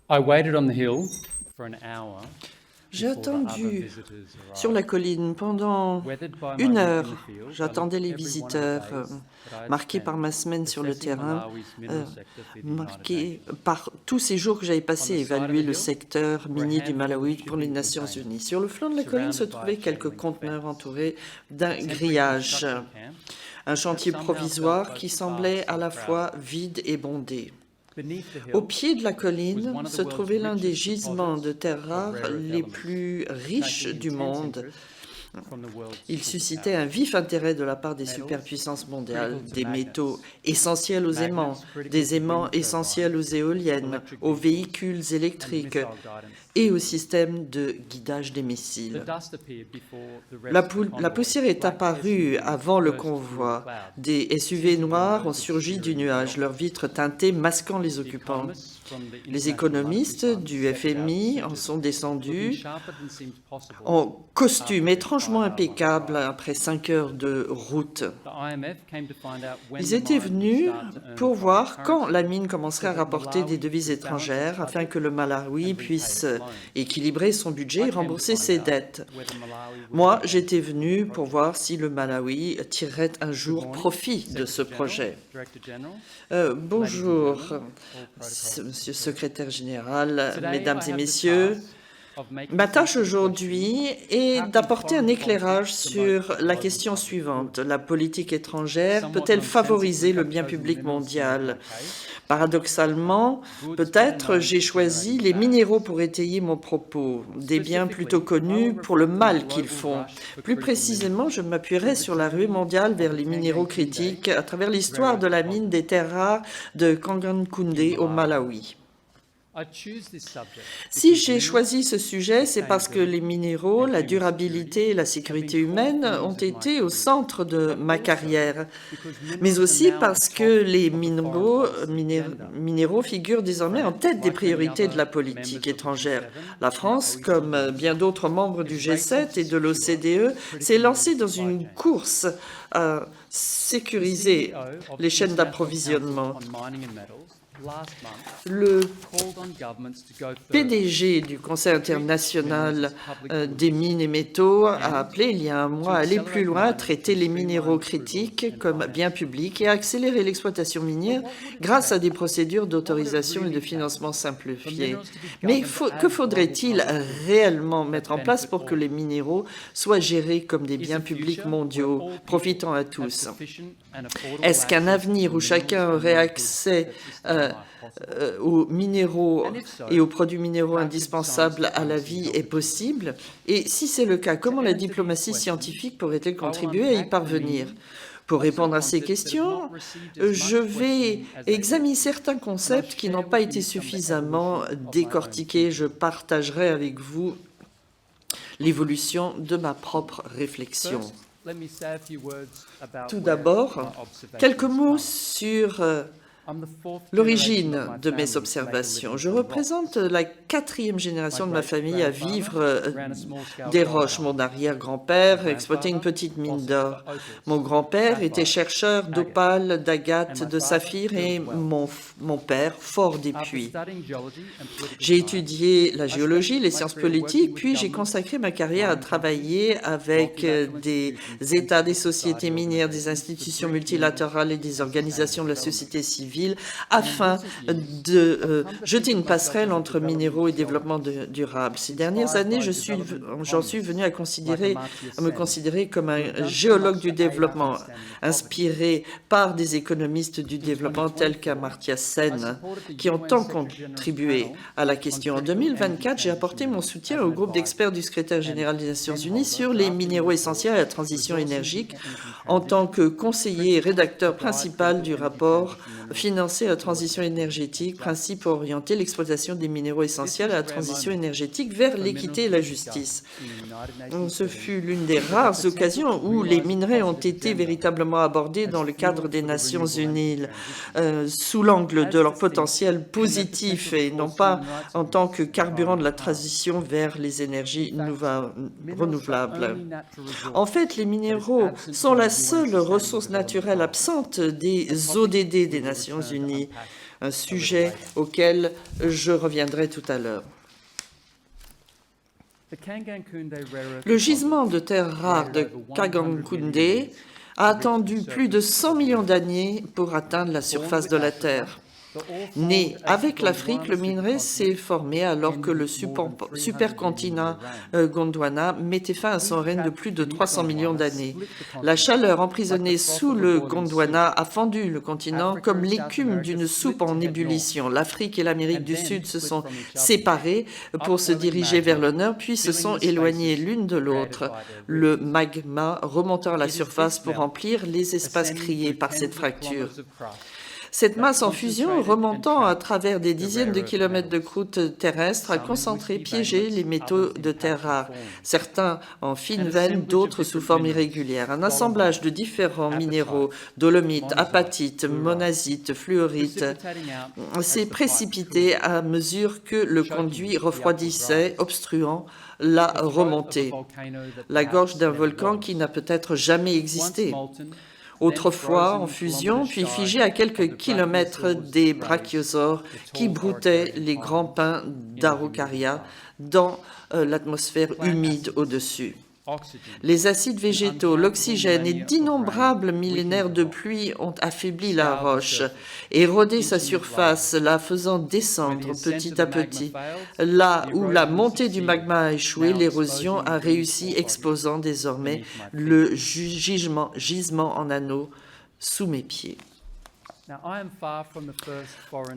I waited on the hill for an hour J'ai before the other attendu visitors sur la arrived. colline pendant Weathered by my une week in the heure. field, I J'attendais looked les every one of the visiteurs, days that I had marqués par spent ma semaine sur le assessing terrain, Malawi's euh, mineral sector for the United marqués Nations. par tous ces jours que j'avais On passés the à side of évaluer the le hill secteur were a minier du handful of Malawi pour les shipping Nations containers, Unies. Sur le flanc de la colline se surrounded by a trouvaient quelques chain-link conteneurs fence. entourés d'un Temporary grillage, construction camp un that chantier somehow felt provisoire both qui sparse semblait à and la fois crowded. vide et bondé. Beneath the Au hill pied de la was colline one of the se world's trouvait l'un des richest gisements de deposits terres of rares rare earth les elements, plus riches attracting du intense monde. interest from the world's Il suscitait superpowers. un vif intérêt de la part des Metals superpuissances mondiales, critical to des métaux magnets, essentiels aux aimants, magnets critical des to aimants wind essentiels aux turbines, éoliennes, electric aux vehicles, véhicules and électriques missile guidance. et au système de guidage des The missiles. dust appeared before the La, rest of the la convoy, poussière est like apparue SUVs avant le burst through the convoi. cloud. Des SUV Tinted noirs ont windows surgi du obscuring the nuage, veld. leurs vitres teintées masquant les The occupants. economists from the Les International économistes Monetary Fund du stepped out FMI en suited, sont looking descendus sharper than seemed possible en costume after a étrangement 5-hour long impeccable drive. après 5 heures de route. The IMF came to find out when Ils the étaient mine would venus start to earn pour foreign voir quand currency la mine commencerait so à that rapporter des Malawi devises could balance its étrangères afin budget que le Malawi and repay puisse its loans. équilibrer son budget I et came to rembourser find ses out dettes. whether Malawi would Moi, advance j'étais venu the pour project. voir si le Malawi tirerait un Good jour morning, profit de ce Secretary General, projet. Director General, Bonjour, ladies and gentlemen, all protocols Monsieur le observed. secrétaire général, Today, mesdames I et have the messieurs. task of making Ma sense tâche of the question, aujourd'hui est how can d'apporter un foreign éclairage policy promote sur la global question public suivante. good? La politique étrangère Somewhat peut-elle favoriser nonsensically, le I've bien chosen public minerals to make my mondial? case. Paradoxalement, Goods peut-être better j'ai known for choisi generating les bad. minéraux pour étayer mon propos, des biens plutôt Specifically, I connus will pour le reflect on the mal qu'ils global font. rush for Plus critical précisément, minerals, je m'appuierai through the sur la ruée journey mondiale of vers the les minéraux Kangankunde critiques à travers rare l'histoire de earth la mine des deposit terres rares de in Kangankunde au Malawi. Malawi. I choose this subject Si because j'ai minerals, choisi ce sujet, c'est parce que les minéraux, and la human durabilité et la security sécurité have been core humaine themes ont of my été au career, centre de but ma also carrière, because mais minerals are aussi now parce at que the top les of the foreign policy agenda. minéraux figurent désormais en France, tête des like many priorités de la other politique members of the étrangère. G7 La and France, OECD, comme bien d'autres membres du is racing G7 to et de secure l'OCDE, s'est critical lancée mineral dans supply une chains. course à The sécuriser CEO of les the chaînes International d'approvisionnement. Council on Mining and Metals last month Le called on governments to go further PDG du Conseil to treat international minerals as public des goods mines et métaux a and appelé il y a un to mois à aller plus accelerate loin, à mining traiter through les minéraux streamlined approvals critiques and comme biens financing. publics et à accélérer l'exploitation But minière what would it grâce à take des procédures What would it d'autorisation et de really take financement for simplifiées. minerals to be Mais governed que as global faudrait-il public goods réellement that mettre en place benefit pour que all? les minéraux soient gérés comme des Is biens a publics future where mondiaux all people profitant à have tous? sufficient and affordable Est-ce qu'un access to avenir où minerals chacun and aurait non-goods accès that sustain life possible? aux minéraux And if so, et aux produits minéraux how could indispensables science, à la diplomacy vie help est achieve? possible? Et si c'est le cas, comment la answer these diplomatie questions, scientifique pourrait-elle I will contribuer à y unpack the parvenir? meaning Pour of some répondre à ces concepts that have questions, not received as je much vais questioning as they examiner ought, certains and I'll concepts qui n'ont share pas with été you some of the suffisamment evolution of my own décortiqués. Je thinking. partagerai avec vous l'évolution de ma propre réflexion. First, let me say a few words about Tout where d'abord, my observations quelques mots come. sur I'm the fourth generation l'origine of my de family mes to make a observations. living Je from représente rocks. la quatrième génération My de ma famille à great-grandfather vivre ran a small-scale des gold roches. mine. Mon My arrière-grand-père exploitait une grandfather petite mine fostered d'or. for opals, Mon grand-père était sapphires, chercheur agates, d'opale, and d'agate, my de father saphir et drilled wells. mon père fort des After puits. studying geology and political J'ai science, étudié la I géologie, spent les my sciences career working politiques, with puis j'ai governments, consacré ma carrière à mining companies, travailler avec multilateral des institutions, États, des and civil sociétés society minières, des organizations to institutions bridge minerals multilatérales et des and organisations de la sustainable société development. civile And in afin recent years, de I've come to jeter think une of myself passerelle as a entre minéraux et development développement geologist, durable. Ces dernières inspired années, by development j'en suis venu à economists like à me Amartya Sen, considérer comme who un have done so géologue much du to aid our développement, understanding of poverty. inspiré par des économistes du In développement tels 2024, qu'Amartya I Sen, supported the qui ont UN tant Secretary General's contribué panel à la on question. En critical energy 2024, j'ai apporté transition mon minerals soutien as au an groupe advisor d'experts du secrétaire and général des Nations pen Unies holder sur les drafting the minéraux report essentiels à la transition Resources énergique and Energy en tant que Transition, conseiller et Principles rédacteur to Guide principal Global du Energy rapport Transition Minerals Financer la towards transition Equity and énergétique, principes Justice. pour orienter l'exploitation des minéraux This essentiels was à a la rare transition moment énergétique vers for l'équité et minerals la to be discussed justice. in a United Nations Ce setting fut l'une des with the rares potential occasions to où les realise the minerais ont positive été agenda véritablement abordés as dans le fuel cadre des for the Nations renewable energy Unies, transition, sous l'angle de as leur distinct potentiel from their positif potential et to non cause pas human rights en tant que abuses and carburant de la environmental harm. transition vers les énergies In fact, minerals are the renouvelables. only natural En resource fait, les that is minéraux absent sont from the la UN seule Sustainable ressource Development naturelle Goals, absente a des topic ODD we des will Nations return to Unies. unpack un sujet auquel je reviendrai tout à l'heure. Le gisement de terres rares de Kangankunde a attendu plus de 100 millions d'années pour atteindre la surface de la Terre. Né avec l'Afrique, le minerai s'est formé alors que le supercontinent Gondwana mettait fin à son règne de plus de 300 millions d'années. La chaleur emprisonnée sous le Gondwana a fendu le continent comme l'écume d'une soupe en ébullition. L'Afrique et l'Amérique du Sud se sont séparées pour se diriger vers le nord, puis se sont éloignées l'une de l'autre, le magma remontant à la surface pour remplir les espaces créés par cette fracture. Cette masse en fusion, remontant à travers des dizaines de kilomètres de croûte terrestre, a concentré, piégé les métaux de terres rares, certains en fines veines, d'autres sous forme irrégulière. Un assemblage de différents minéraux, dolomite, apatite, monazite, fluorite, s'est précipité à mesure que le conduit refroidissait, obstruant la remontée. La gorge d'un volcan qui n'a peut-être jamais existé. Autrefois en fusion, puis figé à quelques kilomètres des brachiosaures qui broutaient les grands pins d'Araucaria dans l'atmosphère humide au-dessus. Les acides végétaux, l'oxygène et d'innombrables millénaires de pluie ont affaibli la roche, érodé sa surface, la faisant descendre petit à petit. Là où la montée du magma a échoué, l'érosion a réussi, exposant désormais le gisement en anneaux sous mes pieds.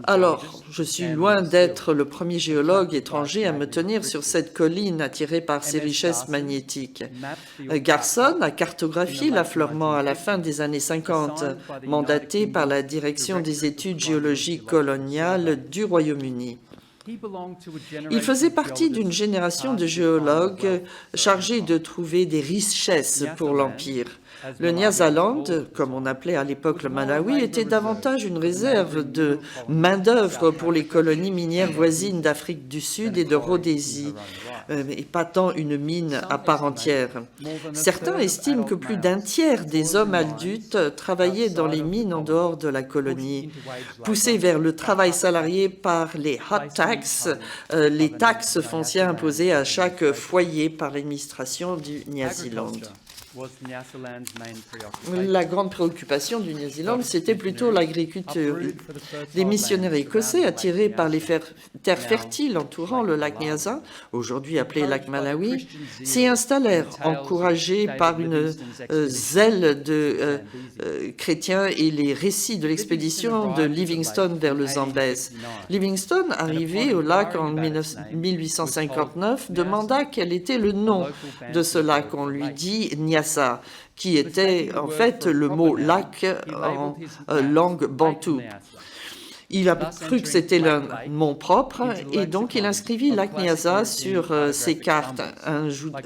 Alors, je suis loin d'être le premier géologue étranger à me tenir sur cette colline attirée par ses richesses magnétiques. Garson a cartographié l'affleurement à la fin des années 50, mandaté par la Direction des études géologiques coloniales du Royaume-Uni. Il faisait partie d'une génération de géologues chargés de trouver des richesses pour l'Empire. Le Nyasaland, comme on appelait à l'époque le Malawi, était davantage une réserve de main-d'œuvre pour les colonies minières voisines d'Afrique du Sud et de Rhodésie, et pas tant une mine à part entière. Certains estiment que plus d'un tiers des hommes adultes travaillaient dans les mines en dehors de la colonie. Poussés vers le travail salarié par les hot tax, les taxes foncières imposées à chaque foyer par l'administration du Nyasaland. La grande préoccupation du Nyasaland, c'était plutôt l'agriculture. Des missionnaires écossais, attirés par les terres fertiles entourant le lac Nyasa, aujourd'hui appelé lac Malawi, s'y installèrent, encouragés par une zèle de chrétiens et les récits de l'expédition de Livingstone vers le Zambèze. Livingstone, arrivé au lac en 1859, demanda quel était le nom de ce lac. On lui dit Nyasa, qui était en fait le mot lac en langue bantoue. Il a cru que c'était un nom propre et donc il inscrivit lac Nyasa sur ses cartes,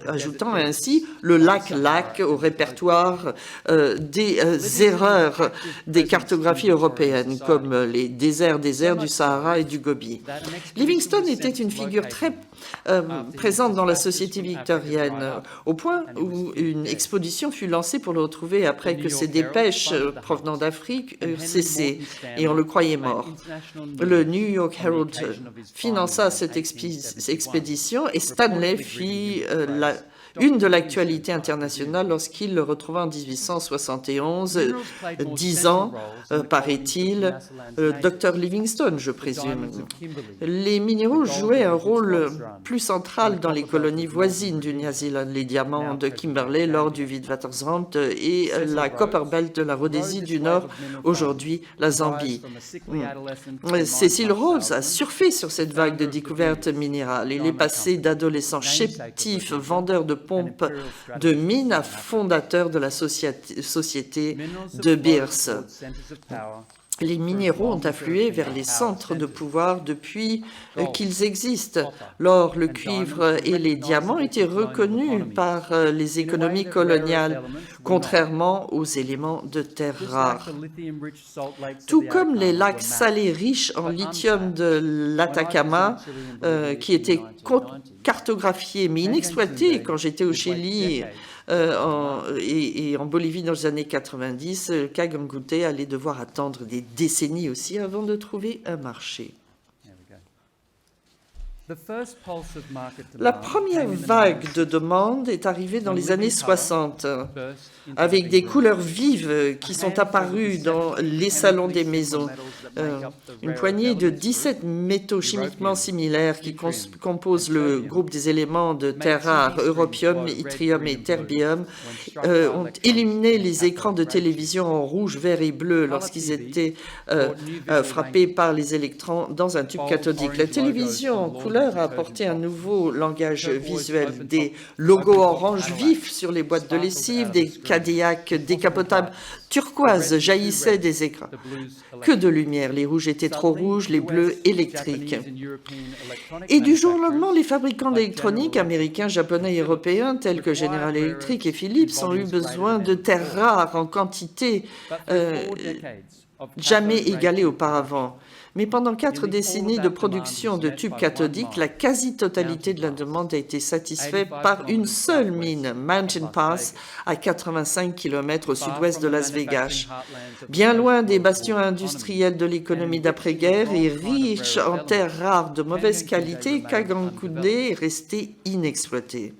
ajoutant ainsi le lac au répertoire des erreurs des cartographies européennes, comme les déserts du Sahara et du Gobi. Livingstone était une figure très présente dans la société victorienne, au point où une expédition fut lancée pour le retrouver après que ses dépêches provenant d'Afrique eurent cessé et on le croyait mort. Le New York Herald finança cette expédition et Stanley fit une de l'actualité internationale lorsqu'il le retrouva en 1871, 10 ans, paraît-il, Dr Livingstone, je présume. Les minéraux jouaient un rôle plus central dans les colonies voisines du Nyasaland, les diamants de Kimberley, l'or du Witwatersrand et la Copperbelt de la Rhodésie du Nord, aujourd'hui la Zambie. Cecil Rhodes a surfé sur cette vague de découvertes minérales. Il est passé d'adolescent chétif, vendeur de pompes de mines à fondateur de la société de Beers. Les minéraux ont afflué vers les centres de pouvoir depuis qu'ils existent. L'or, le cuivre et les diamants étaient reconnus par les économies coloniales, contrairement aux éléments de terres rares. Tout comme les lacs salés riches en lithium de l'Atacama, qui étaient cartographiés mais inexploités quand j'étais au Chili et en Bolivie dans les années 90, Kagankunde allait devoir attendre des décennies aussi avant de trouver un marché. La première vague de demande est arrivée dans les années 60, avec des couleurs vives qui sont apparues dans les salons des maisons. Une poignée de 17 métaux chimiquement similaires qui composent le groupe des éléments de terres rares, europium, yttrium et terbium, ont illuminé les écrans de télévision en rouge, vert et bleu lorsqu'ils étaient frappés par les électrons dans un tube cathodique. La télévision en couleur a apporté un nouveau langage visuel, des logos orange vifs sur les boîtes de lessive, des Cadillac décapotables turquoises jaillissaient des écrans. Que de lumière, les rouges étaient trop rouges, les bleus électriques. Et du jour au lendemain, les fabricants d'électronique américains, japonais et européens, tels que General Electric et Philips, ont eu besoin de terres rares en quantité jamais égalée auparavant. Mais pendant 4 décennies de production de tubes cathodiques, la quasi-totalité de la demande a été satisfaite par une seule mine, Mountain Pass, à 85 km au sud-ouest de Las Vegas. Bien loin des bastions industriels de l'économie d'après-guerre et riche en terres rares de mauvaise qualité, Kagankunde est resté inexploité.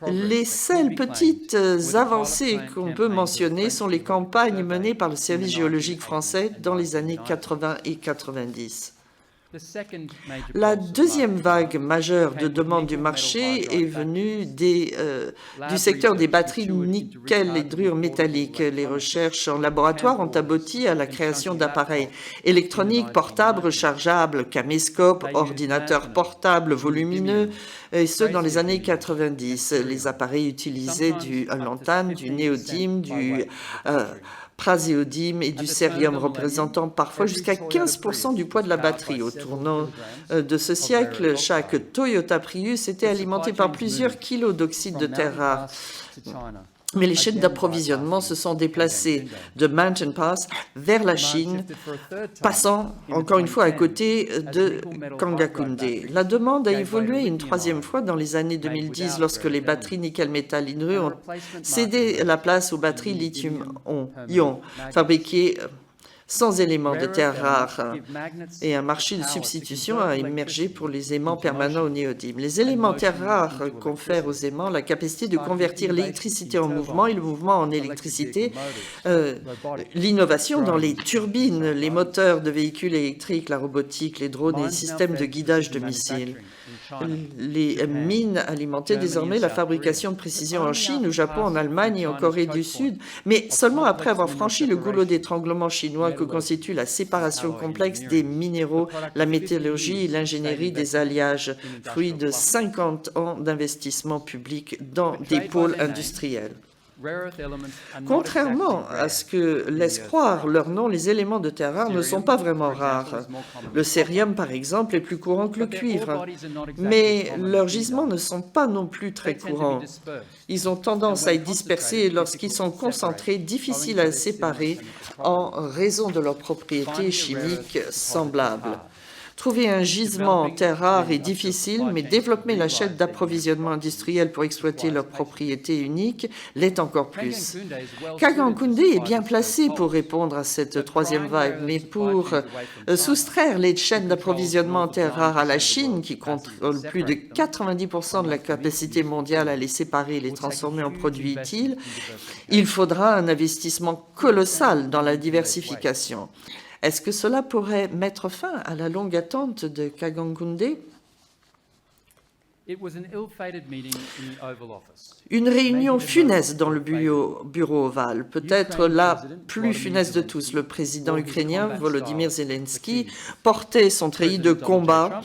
Les seules petites avancées qu'on peut mentionner sont les campagnes menées par le service géologique français dans les années 80 et 90. La deuxième vague majeure de demande du marché est venue du secteur des batteries nickel et drure métallique. Les recherches en laboratoire ont abouti à la création d'appareils électroniques portables, rechargeables, caméscopes, ordinateurs portables volumineux, et ce dans les années 90. Les appareils utilisaient du lantane, du néodyme, du praséodyme et du cérium, représentant parfois jusqu'à 15% du poids de la batterie. Au tournant de ce siècle, chaque Toyota Prius était alimenté par plusieurs kilos d'oxyde de terre rare. Mais les chaînes d'approvisionnement se sont déplacées de Mountain Pass vers la Chine, passant encore une fois à côté de Kagankunde. La demande a évolué une troisième fois dans les années 2010 lorsque les batteries nickel-métal inrue ont cédé la place aux batteries lithium-ion fabriquées sans éléments de terre rares, et un marché de substitution a émergé pour les aimants permanents au néodyme. Les éléments terres rares confèrent aux aimants la capacité de convertir l'électricité en mouvement et le mouvement en électricité. L'innovation dans les turbines, les moteurs de véhicules électriques, la robotique, les drones et les systèmes de guidage de missiles. Les mines alimentaient désormais la fabrication de précision en Chine, au Japon, en Allemagne et en Corée du Sud, mais seulement après avoir franchi le goulot d'étranglement chinois que constitue la séparation complexe des minéraux, la métallurgie et l'ingénierie des alliages, fruit de 50 ans d'investissement public dans des pôles industriels. Contrairement à ce que laisse croire leur nom, les éléments de terre rares ne sont pas vraiment rares. Le cérium, par exemple, est plus courant que le cuivre, mais leurs gisements ne sont pas non plus très courants. Ils ont tendance à être dispersés lorsqu'ils sont concentrés, difficiles à séparer en raison de leurs propriétés chimiques semblables. Trouver un gisement en terre rare est difficile, mais développer la chaîne d'approvisionnement industriel pour exploiter leurs propriétés uniques l'est encore plus. Kagankunde est bien placé pour répondre à cette troisième vague, mais pour soustraire les chaînes d'approvisionnement en terre rare à la Chine, qui contrôle plus de 90% de la capacité mondiale à les séparer et les transformer en produits utiles, il faudra un investissement colossal dans la diversification. Est-ce que cela pourrait mettre fin à la longue attente de Kagankunde? Une réunion funeste dans le bureau ovale, peut-être la plus funeste de tous. Le président ukrainien Volodymyr Zelensky portait son treillis de combat.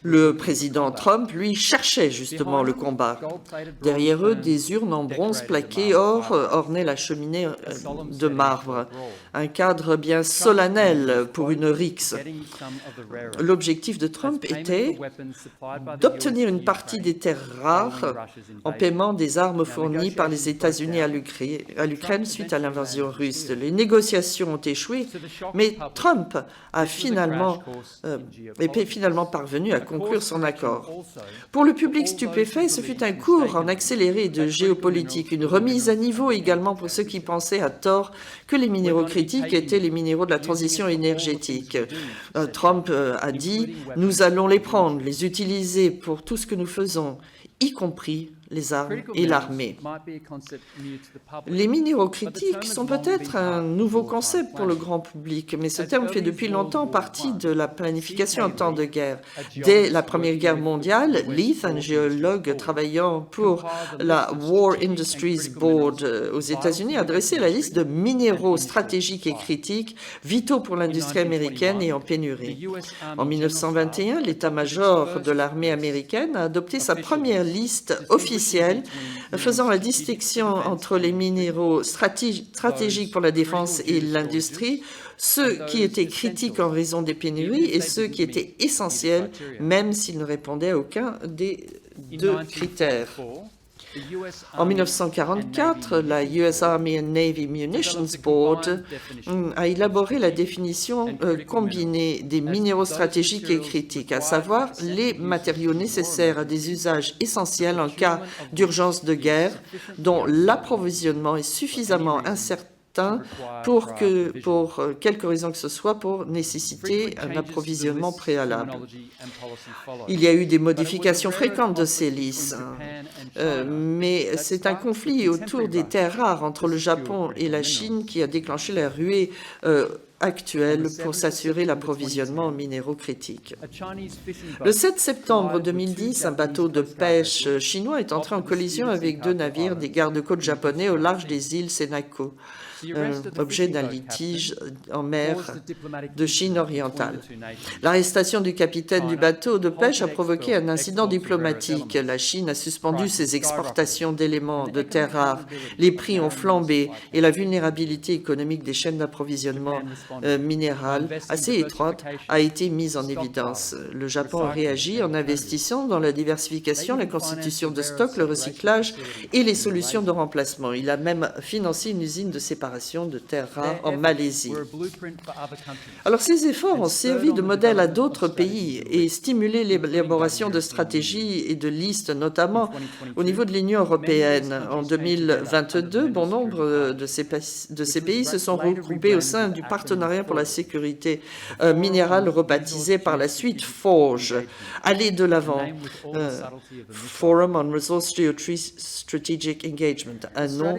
Le président Trump, lui, cherchait justement le combat. Derrière eux, des urnes en bronze plaquées or ornaient la cheminée de marbre. Un cadre bien solennel pour une rixe. L'objectif de Trump était d'obtenir une partie des terres rares en paiement des armes fournies par les États-Unis à l'Ukraine suite à l'invasion russe. Les négociations ont échoué, mais Trump est finalement parvenu à conclure son accord. Pour le public stupéfait, ce fut un cours en accéléré de géopolitique, une remise à niveau également pour ceux qui pensaient à tort que les minéraux critiques étaient les minéraux de la transition énergétique. Trump a dit « Nous allons les prendre, les utiliser pour tout ce que nous faisons, y compris les armes et l'armée. » Les minéraux critiques sont peut-être un nouveau concept pour le grand public, mais ce terme fait depuis longtemps partie de la planification en temps de guerre. Dès la Première Guerre mondiale, Leith, un géologue travaillant pour la War Industries Board aux États-Unis, a dressé la liste de minéraux stratégiques et critiques, vitaux pour l'industrie américaine et en pénurie. En 1921, l'état-major de l'armée américaine a adopté sa première liste officielle faisant la distinction entre les minéraux stratégiques pour la défense et l'industrie, ceux qui étaient critiques en raison des pénuries et ceux qui étaient essentiels, même s'ils ne répondaient à aucun des deux critères. En 1944, la US Army and Navy Munitions Board a élaboré la définition combinée des minéraux stratégiques et critiques, à savoir les matériaux nécessaires à des usages essentiels en cas d'urgence de guerre, dont l'approvisionnement est suffisamment incertain pour quelque raison que ce soit, pour nécessiter un approvisionnement préalable. Il y a eu des modifications fréquentes de ces listes, mais c'est un conflit autour des terres rares entre le Japon et la Chine qui a déclenché la ruée actuelle pour s'assurer l'approvisionnement en minéraux critiques. Le 7 septembre 2010, un bateau de pêche chinois est entré en collision avec deux navires des gardes-côtes japonais au large des îles Senkaku, objet d'un litige en mer de Chine orientale. L'arrestation du capitaine du bateau de pêche a provoqué un incident diplomatique. La Chine a suspendu ses exportations d'éléments de terres rares, les prix ont flambé et la vulnérabilité économique des chaînes d'approvisionnement minérales assez étroites a été mise en évidence. Le Japon a réagi en investissant dans la diversification, la constitution de stocks, le recyclage et les solutions de remplacement. Il a même financé une usine de séparation de terres rares en Malaisie. Alors ces efforts ont servi de modèle à d'autres pays et stimulé l'élaboration de stratégies et de listes, notamment au niveau de l'Union européenne. En 2022, bon nombre de ces pays se sont regroupés au sein du partenariat pour la sécurité minérale, rebaptisé par la suite FORGE. Aller de l'avant, Forum on Resource Strategic Engagement, un nom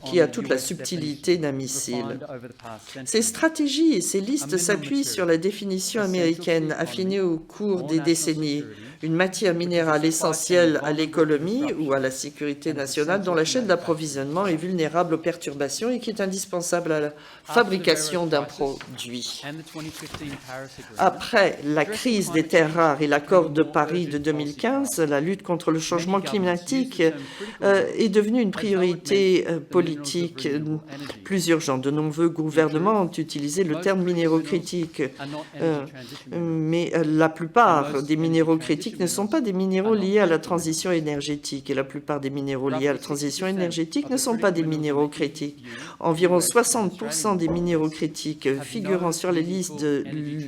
qui a toute la subtilité d'un missile. Ces stratégies et ces listes s'appuient sur la définition américaine affinée au cours des décennies, une matière minérale essentielle à l'économie ou à la sécurité nationale dont la chaîne d'approvisionnement est vulnérable aux perturbations et qui est indispensable à la fabrication d'un produit. Après la crise des terres rares et l'accord de Paris de 2015, la lutte contre le changement climatique est devenue une priorité politique plus urgente. De nombreux gouvernements ont utilisé le terme minéraux critiques, mais la plupart des minéraux critiques ne sont pas des minéraux liés à la transition énergétique et la plupart des minéraux liés à la transition énergétique ne sont pas des minéraux critiques. Environ 60% des minéraux critiques figurant sur les listes de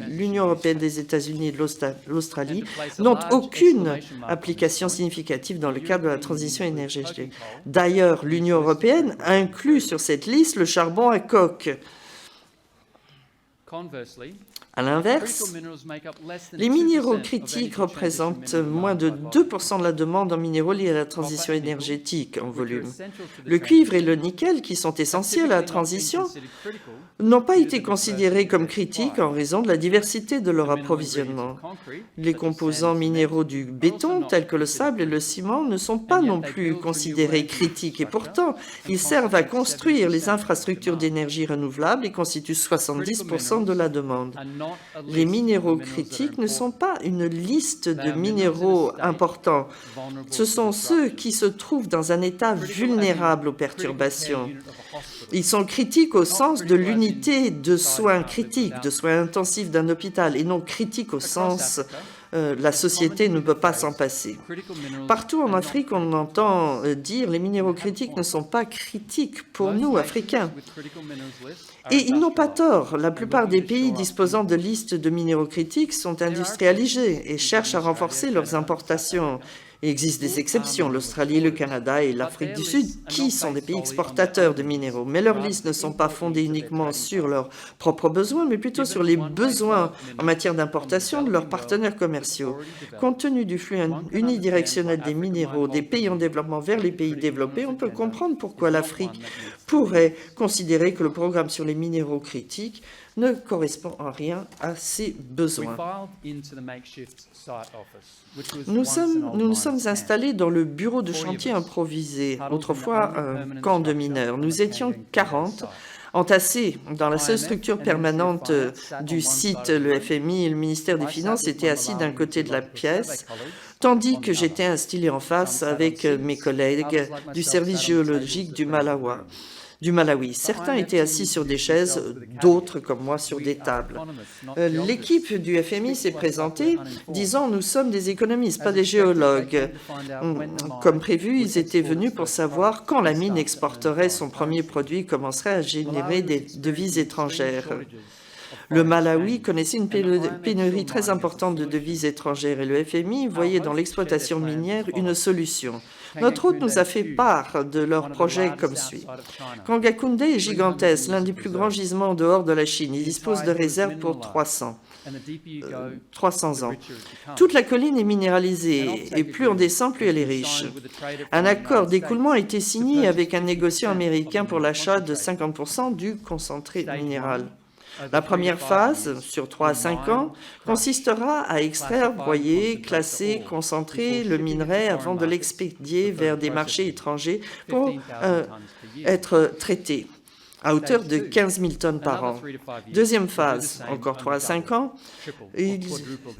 l'Union européenne, des États-Unis et de l'Australie n'ont aucune application significative dans le cadre de la transition énergétique. D'ailleurs, l'Union européenne inclut sur cette liste le charbon à coke. À l'inverse, les minéraux critiques représentent moins de 2% de la demande en minéraux liés à la transition énergétique en volume. Le cuivre et le nickel, qui sont essentiels à la transition, n'ont pas été considérés comme critiques en raison de la diversité de leur approvisionnement. Les composants minéraux du béton, tels que le sable et le ciment, ne sont pas non plus considérés critiques et pourtant, ils servent à construire les infrastructures d'énergie renouvelable et constituent 70% de la demande. Les minéraux critiques ne sont pas une liste de minéraux importants. Ce sont ceux qui se trouvent dans un état vulnérable aux perturbations. Ils sont critiques au sens de l'unité de soins critiques, de soins intensifs d'un hôpital, et non critiques au sens la société ne peut pas s'en passer. Partout en Afrique, on entend dire les minéraux critiques ne sont pas critiques pour nous, Africains. Et ils n'ont pas tort. La plupart des pays disposant de listes de minéraux critiques sont industrialisés et cherchent à renforcer leurs importations. Il existe des exceptions, l'Australie, le Canada et l'Afrique du Sud, qui sont des pays exportateurs de minéraux. Mais leurs listes ne sont pas fondées uniquement sur leurs propres besoins, mais plutôt sur les besoins en matière d'importation de leurs partenaires commerciaux. Compte tenu du flux unidirectionnel des minéraux des pays en développement vers les pays développés, on peut comprendre pourquoi l'Afrique pourrait considérer que le programme sur les minéraux critiques ne correspond en rien à ses besoins. Nous nous sommes installés dans le bureau de chantier improvisé, autrefois un camp de mineurs. Nous étions 40, entassés dans la seule structure permanente du site, le FMI et le ministère des Finances étaient assis d'un côté de la pièce, tandis que j'étais installé en face avec mes collègues du service géologique du Malawi. Certains étaient assis sur des chaises, d'autres, comme moi, sur des tables. L'équipe du FMI s'est présentée disant « Nous sommes des économistes, pas des géologues ». Comme prévu, ils étaient venus pour savoir quand la mine exporterait son premier produit et commencerait à générer des devises étrangères. Le Malawi connaissait une pénurie très importante de devises étrangères et le FMI voyait dans l'exploitation minière une solution. Notre hôte nous a fait part de leur projet comme suit. Kangakoundé est gigantesque, l'un des plus grands gisements en dehors de la Chine. Il dispose de réserves pour 300 ans. Toute la colline est minéralisée et plus on descend, plus elle est riche. Un accord d'écoulement a été signé avec un négociant américain pour l'achat de 50% du concentré minéral. La première phase, sur 3 à 5 ans, consistera à extraire, broyer, classer, concentrer le minerai avant de l'expédier vers des marchés étrangers pour être traité à hauteur de 15 000 tonnes par an. Deuxième phase, encore 3 à 5 ans,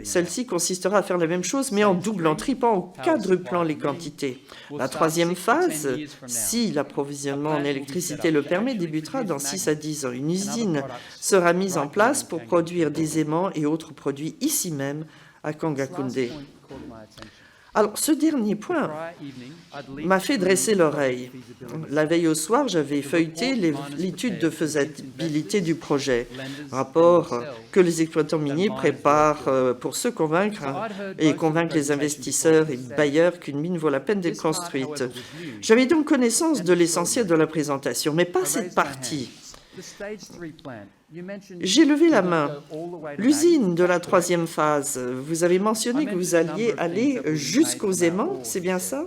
celle-ci consistera à faire la même chose, mais en doublant, triplant ou quadruplant les quantités. La troisième phase, si l'approvisionnement en électricité le permet, débutera dans 6 à 10 ans. Une usine sera mise en place pour produire des aimants et autres produits ici même à Kangakoundé. Alors, ce dernier point m'a fait dresser l'oreille. La veille au soir, j'avais feuilleté l'étude de faisabilité du projet, rapport que les exploitants miniers préparent pour se convaincre et convaincre les investisseurs et bailleurs qu'une mine vaut la peine d'être construite. J'avais donc connaissance de l'essentiel de la présentation, mais pas cette partie. J'ai levé la main. L'usine de la troisième phase, vous avez mentionné que vous alliez aller jusqu'aux aimants, c'est bien ça?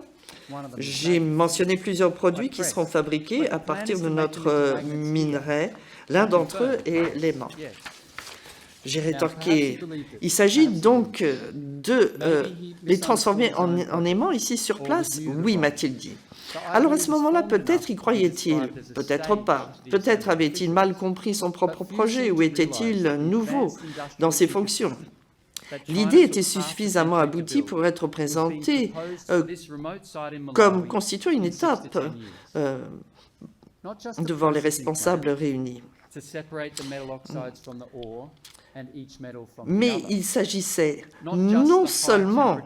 J'ai mentionné plusieurs produits qui seront fabriqués à partir de notre minerai. L'un d'entre eux est l'aimant. J'ai rétorqué. Il s'agit donc de les transformer en aimants ici sur place? Oui, m'a-t-il dit. Alors à ce moment-là, peut-être y croyait-il, peut-être pas. Peut-être avait-il mal compris son propre projet ou était-il nouveau dans ses fonctions. L'idée était suffisamment aboutie pour être présentée comme constituant une étape devant les responsables réunis. Mais il s'agissait non seulement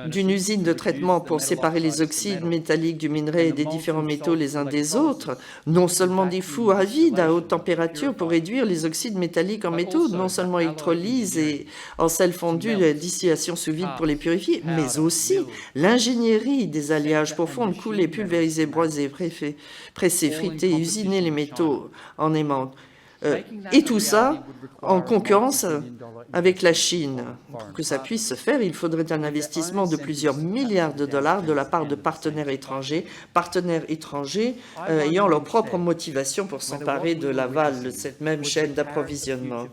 d'une usine de traitement pour séparer les oxydes métalliques du minerai et des différents métaux les uns des autres, non seulement des fours à vide à haute température pour réduire les oxydes métalliques en métaux, non seulement électrolyse et en sel fondu, la distillation sous vide pour les purifier, mais aussi l'ingénierie des alliages pour fondre, couler, pulvériser, broiser, presser, friter, usiner les métaux en aimant. Et tout ça en concurrence avec la Chine. Pour que ça puisse se faire, il faudrait un investissement de plusieurs milliards de dollars de la part de partenaires étrangers ayant leur propre motivation pour s'emparer de l'aval de cette même chaîne d'approvisionnement.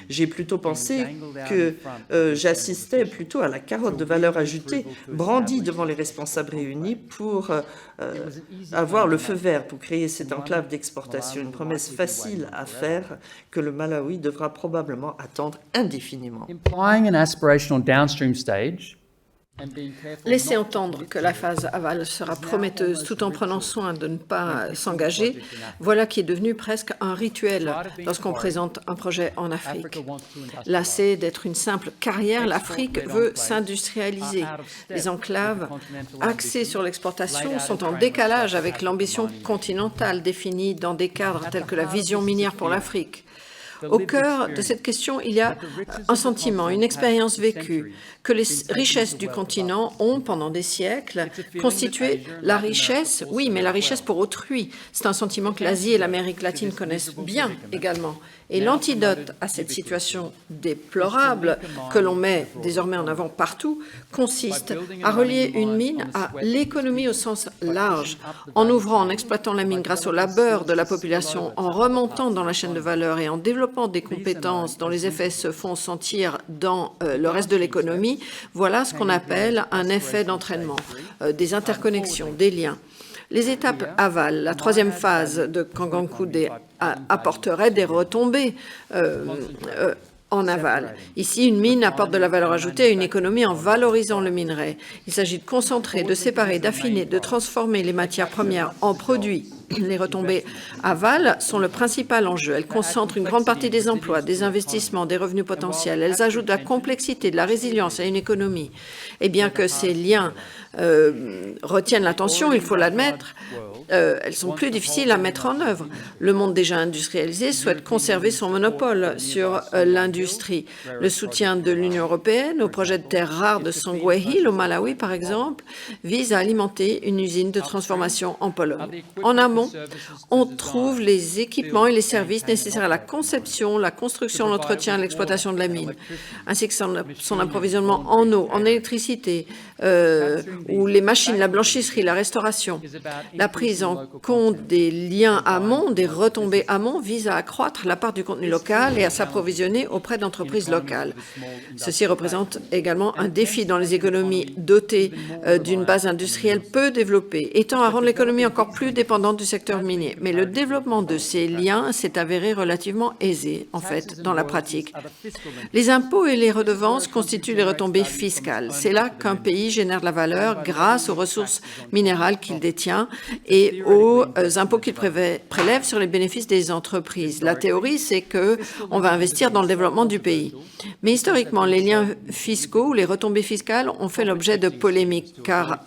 J'ai plutôt pensé que j'assistais plutôt à la carotte de valeur ajoutée brandie devant les responsables réunis pour avoir le feu vert pour créer cette enclave d'exportation, une promesse facile à faire que le Malawi devra probablement attendre indéfiniment. Implying an aspirational downstream stage Laisser entendre que la phase aval sera prometteuse tout en prenant soin de ne pas s'engager, voilà qui est devenu presque un rituel lorsqu'on présente un projet en Afrique. Lassée d'être une simple carrière, l'Afrique veut s'industrialiser. Les enclaves axées sur l'exportation sont en décalage avec l'ambition continentale définie dans des cadres tels que la vision minière pour l'Afrique. Au cœur de cette question, il y a un sentiment, une expérience vécue, que les richesses du continent ont, pendant des siècles, constitué la richesse, oui, mais la richesse pour autrui. C'est un sentiment que l'Asie et l'Amérique latine connaissent bien également. Et l'antidote à cette situation déplorable, que l'on met désormais en avant partout, consiste à relier une mine à l'économie au sens large, en ouvrant, en exploitant la mine grâce au labeur de la population, en remontant dans la chaîne de valeur et en développant des compétences dont les effets se font sentir dans le reste de l'économie. Voilà ce qu'on appelle un effet d'entraînement, des interconnexions, des liens. Les étapes aval, la troisième phase de Kangankunde, apporterait des retombées en aval. Ici, une mine apporte de la valeur ajoutée à une économie en valorisant le minerai. Il s'agit de concentrer, de séparer, d'affiner, de transformer les matières premières en produits. Les retombées aval sont le principal enjeu. Elles concentrent une grande partie des emplois, des investissements, des revenus potentiels. Elles ajoutent de la complexité, de la résilience à une économie. Et bien que ces liens retiennent l'attention, il faut l'admettre, elles sont plus difficiles à mettre en œuvre. Le monde déjà industrialisé souhaite conserver son monopole sur l'industrie. Le soutien de l'Union européenne au projet de terres rares de Songwe Hill au Malawi, par exemple, vise à alimenter une usine de transformation en Pologne. En amont, on trouve les équipements et les services nécessaires à la conception, la construction, l'entretien et l'exploitation de la mine, ainsi que son approvisionnement en eau, en électricité, ou les machines, la blanchisserie, la restauration. La prise en compte des liens amont, des retombées amont, vise à accroître la part du contenu local et à s'approvisionner auprès d'entreprises locales. Ceci représente également un défi dans les économies dotées d'une base industrielle peu développée, et tend à rendre l'économie encore plus dépendante du secteur minier. Mais le développement de ces liens s'est avéré relativement aisé, en fait, dans la pratique. Les impôts et les redevances constituent les retombées fiscales. C'est là qu'un pays génère de la valeur grâce aux ressources minérales qu'il détient et aux impôts qu'il prélève sur les bénéfices des entreprises. La théorie, c'est qu'on va investir dans le développement du pays. Mais historiquement, les liens fiscaux ou les retombées fiscales ont fait l'objet de polémiques, car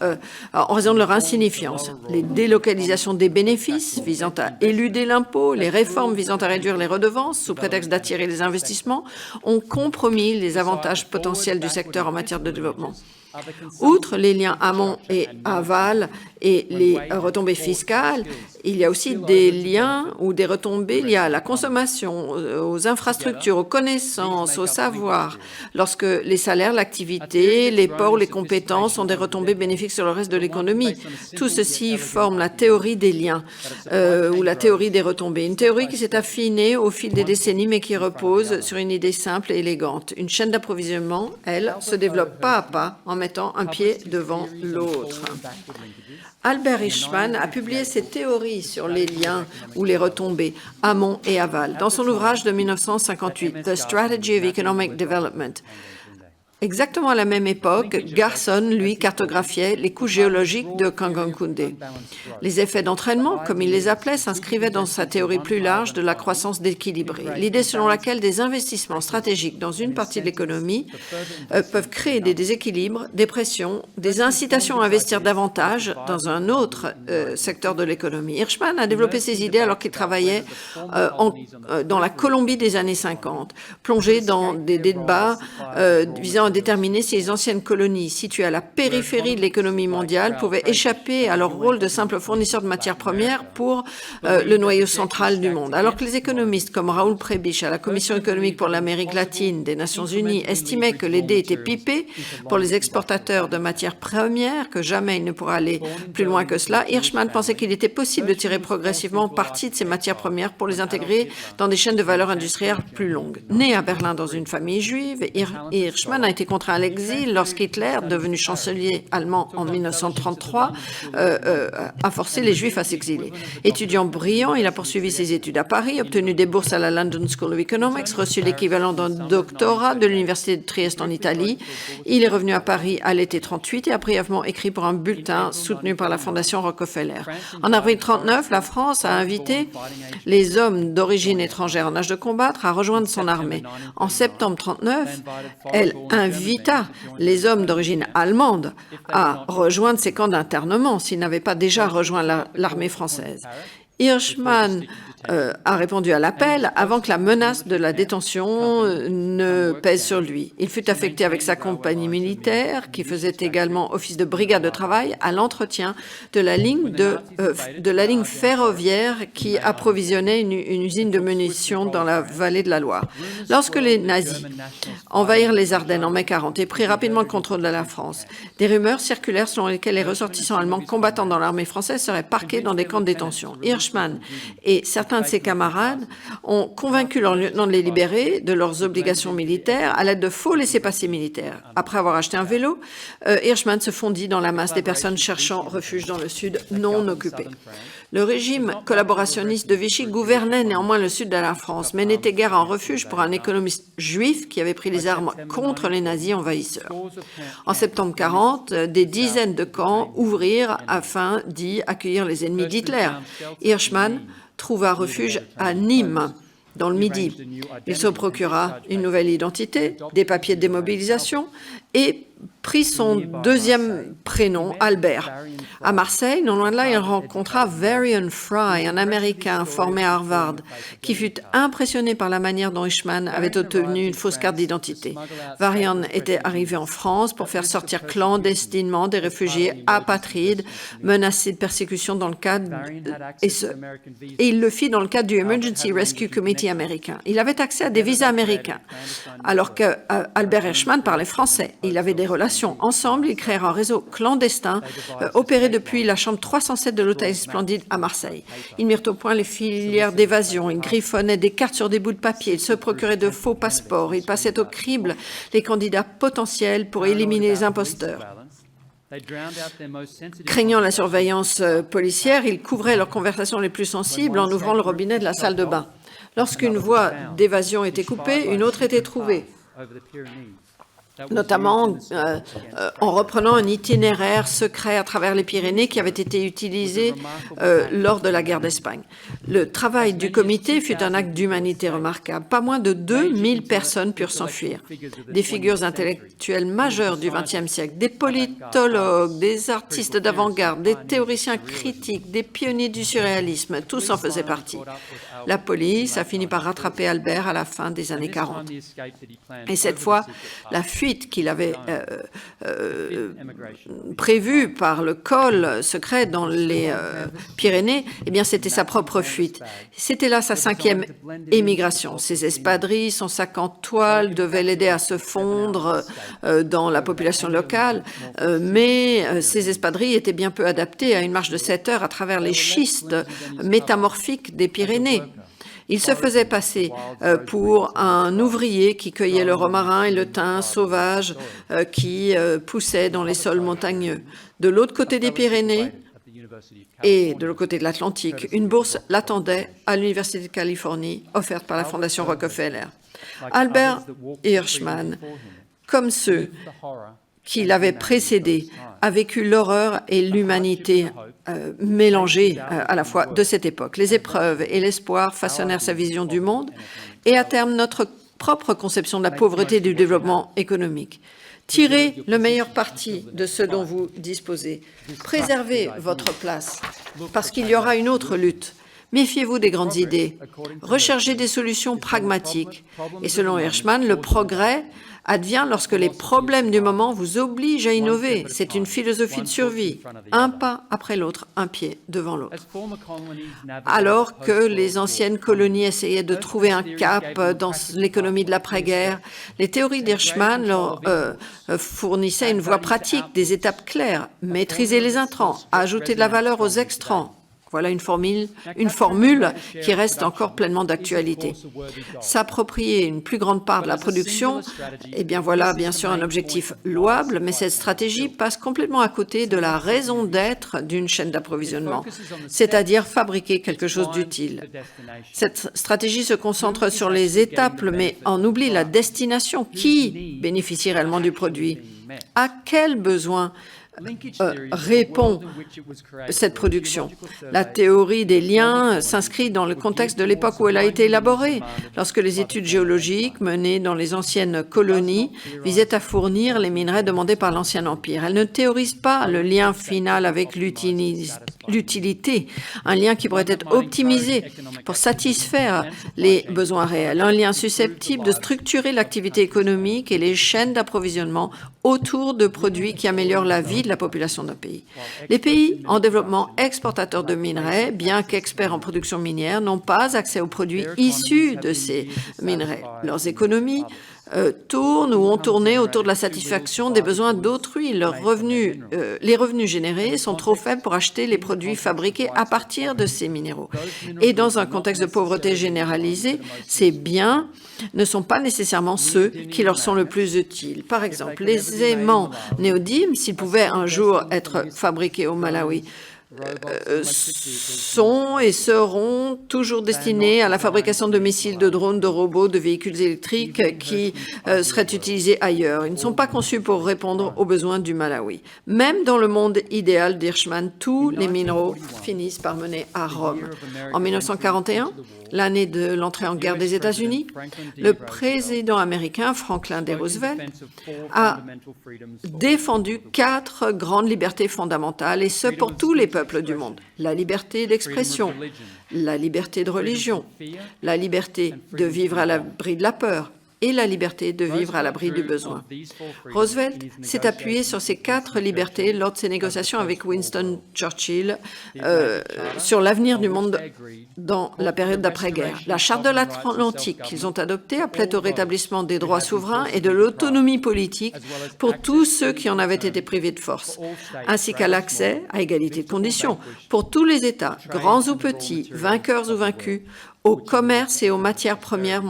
en raison de leur insignifiance. Les délocalisations des bénéfices visant à éluder l'impôt, les réformes visant à réduire les redevances sous prétexte d'attirer les investissements ont compromis les avantages potentiels du secteur en matière de développement. Outre les liens amont et aval et les retombées fiscales, il y a aussi des liens ou des retombées liées à la consommation, aux infrastructures, aux connaissances, au savoir. Lorsque les salaires, l'activité, les ports, les compétences ont des retombées bénéfiques sur le reste de l'économie. Tout ceci forme la théorie des liens ou la théorie des retombées. Une théorie qui s'est affinée au fil des décennies mais qui repose sur une idée simple et élégante. Une chaîne d'approvisionnement, elle, se développe pas à pas en mettant un pied devant l'autre. Albert Hirschman a publié ses théories sur les liens ou les retombées amont et aval dans son ouvrage de 1958, The Strategy of Economic Development. Exactement à la même époque, Garson, lui, cartographiait les couches géologiques de Kangankunde. Les effets d'entraînement, comme il les appelait, s'inscrivaient dans sa théorie plus large de la croissance déséquilibrée. L'idée selon laquelle des investissements stratégiques dans une partie de l'économie peuvent créer des déséquilibres, des pressions, des incitations à investir davantage dans un autre secteur de l'économie. Hirschman a développé ces idées alors qu'il travaillait dans la Colombie des années 50, plongé dans des débats visant à déterminer si les anciennes colonies situées à la périphérie de l'économie mondiale pouvaient échapper à leur rôle de simple fournisseur de matières premières pour le noyau central du monde. Alors que les économistes comme Raoul Prebisch à la Commission économique pour l'Amérique latine des Nations unies estimaient que les dés étaient pipés pour les exportateurs de matières premières, que jamais il ne pourra aller plus loin que cela, Hirschman pensait qu'il était possible de tirer progressivement parti de ces matières premières pour les intégrer dans des chaînes de valeur industrielle plus longues. Né à Berlin dans une famille juive, Hirschman a été été contraint à l'exil lorsqu'Hitler, devenu chancelier allemand en 1933, a forcé les Juifs à s'exiler. Étudiant brillant, il a poursuivi ses études à Paris, obtenu des bourses à la London School of Economics, reçu l'équivalent d'un doctorat de l'Université de Trieste en Italie. Il est revenu à Paris à l'été 1938 et a brièvement écrit pour un bulletin soutenu par la Fondation Rockefeller. En avril 1939, la France a invité les hommes d'origine étrangère en âge de combattre à rejoindre son armée. En septembre 1939, elle invita les hommes d'origine allemande à rejoindre ses camps d'internement s'ils n'avaient pas déjà rejoint l'armée française. Hirschman a répondu à l'appel avant que la menace de la détention ne pèse sur lui. Il fut affecté avec sa compagnie militaire, qui faisait également office de brigade de travail, à l'entretien de la ligne ferroviaire qui approvisionnait une usine de munitions dans la vallée de la Loire. Lorsque les nazis envahirent les Ardennes en mai 1940 et prirent rapidement le contrôle de la France, des rumeurs circulèrent selon lesquelles les ressortissants allemands combattant dans l'armée française seraient parqués dans des camps de détention. Hirschman et certains de ses camarades ont convaincu leur lieutenant de les libérer de leurs obligations militaires à l'aide de faux laissez-passer militaires. Après avoir acheté un vélo, Hirschman se fondit dans la masse des personnes cherchant refuge dans le sud non occupé. Le régime collaborationniste de Vichy gouvernait néanmoins le sud de la France, mais n'était guère un refuge pour un économiste juif qui avait pris les armes contre les nazis envahisseurs. En septembre 1940, des dizaines de camps ouvrirent afin d'y accueillir les ennemis d'Hitler. Hirschman trouva refuge à Nîmes, dans le Midi. Il se procura une nouvelle identité, des papiers de démobilisation et prit son deuxième prénom, Albert. À Marseille, non loin de là, il rencontra Varian Fry, un Américain formé à Harvard, qui fut impressionné par la manière dont Hirschman avait obtenu une fausse carte d'identité. Varian était arrivé en France pour faire sortir clandestinement des réfugiés apatrides menacés de persécution dans le cadre et il le fit dans le cadre du Emergency Rescue Committee américain. Il avait accès à des visas américains, alors qu'Albert Hirschman parlait français. Il avait des relations. Ensemble, ils créèrent un réseau clandestin opéré depuis la chambre 307 de l'hôtel Splendide à Marseille. Ils mirent au point les filières d'évasion, ils griffonnaient des cartes sur des bouts de papier, ils se procuraient de faux passeports, ils passaient au crible les candidats potentiels pour éliminer les imposteurs. Craignant la surveillance policière, ils couvraient leurs conversations les plus sensibles en ouvrant le robinet de la salle de bain. Lorsqu'une voie d'évasion était coupée, une autre était trouvée, notamment en reprenant un itinéraire secret à travers les Pyrénées qui avait été utilisé lors de la guerre d'Espagne. Le travail du comité fut un acte d'humanité remarquable. Pas moins de 2000 personnes purent s'enfuir. Des figures intellectuelles majeures du XXe siècle, des politologues, des artistes d'avant-garde, des théoriciens critiques, des pionniers du surréalisme, tous en faisaient partie. La police a fini par rattraper Albert à la fin des années 40. Et cette fois, la fuite qu'il avait prévue par le col secret dans les Pyrénées, eh bien, c'était sa propre fuite. C'était là sa 5e émigration. Ses espadrilles, son sac en toile devaient l'aider à se fondre dans la population locale, mais ces espadrilles étaient bien peu adaptées à une marche de 7 heures à travers les schistes métamorphiques des Pyrénées. Il se faisait passer pour un ouvrier qui cueillait le romarin et le thym sauvage qui poussaient dans les sols montagneux. De l'autre côté des Pyrénées et de l'autre côté de l'Atlantique, une bourse l'attendait à l'Université de Californie, offerte par la Fondation Rockefeller. Albert Hirschman, comme ceux qui l'avaient précédé, a vécu l'horreur et l'humanité mélangées à la fois de cette époque. Les épreuves et l'espoir façonnèrent sa vision du monde et à terme notre propre conception de la pauvreté et du développement économique. Tirez le meilleur parti de ce dont vous disposez. Préservez votre place parce qu'il y aura une autre lutte. Méfiez-vous des grandes idées. Recherchez des solutions pragmatiques. Et selon Hirschman, le progrès advient lorsque les problèmes du moment vous obligent à innover. C'est une philosophie de survie, un pas après l'autre, un pied devant l'autre. Alors que les anciennes colonies essayaient de trouver un cap dans l'économie de l'après-guerre, les théories d'Hirschman leur fournissaient une voie pratique, des étapes claires, maîtriser les intrants, ajouter de la valeur aux extrants, Voilà une formule qui reste encore pleinement d'actualité. S'approprier une plus grande part de la production, eh bien voilà bien sûr un objectif louable, mais cette stratégie passe complètement à côté de la raison d'être d'une chaîne d'approvisionnement, c'est-à-dire fabriquer quelque chose d'utile. Cette stratégie se concentre sur les étapes, mais en oublie la destination. Qui bénéficie réellement du produit? À quel besoin répond cette production? La théorie des liens s'inscrit dans le contexte de l'époque où elle a été élaborée, lorsque les études géologiques menées dans les anciennes colonies visaient à fournir les minerais demandés par l'Ancien Empire. Elle ne théorise pas le lien final avec l'utilité, un lien qui pourrait être optimisé pour satisfaire les besoins réels, un lien susceptible de structurer l'activité économique et les chaînes d'approvisionnement autour de produits qui améliorent la vie de la population d'un pays. Les pays en développement exportateurs de minerais, bien qu'experts en production minière, n'ont pas accès aux produits issus de ces minerais. Leurs économies tournent ou ont tourné autour de la satisfaction des besoins d'autrui. Les revenus générés sont trop faibles pour acheter les produits fabriqués à partir de ces minéraux. Et dans un contexte de pauvreté généralisée, ces biens ne sont pas nécessairement ceux qui leur sont le plus utiles. Par exemple, les aimants néodymes, s'ils pouvaient un jour être fabriqués au Malawi, sont et seront toujours destinés à la fabrication de missiles, de drones, de robots, de véhicules électriques qui seraient utilisés ailleurs. Ils ne sont pas conçus pour répondre aux besoins du Malawi. Même dans le monde idéal d'Hirschman, tous les minéraux finissent par mener à Rome. En 1941, l'année de l'entrée en guerre des États-Unis, le président américain Franklin D. Roosevelt a défendu 4 grandes libertés fondamentales, et ce pour tous les peuples du monde. La liberté d'expression, la liberté de religion, la liberté de vivre à l'abri de la peur et la liberté de vivre à l'abri du besoin. Roosevelt s'est appuyé sur ces 4 libertés lors de ses négociations avec Winston Churchill sur l'avenir du monde dans la période d'après-guerre. La Charte de l'Atlantique qu'ils ont adoptée appelait au rétablissement des droits souverains et de l'autonomie politique pour tous ceux qui en avaient été privés de force, ainsi qu'à l'accès à égalité de conditions pour tous les États, grands ou petits, vainqueurs ou vaincus, au commerce et aux matières premières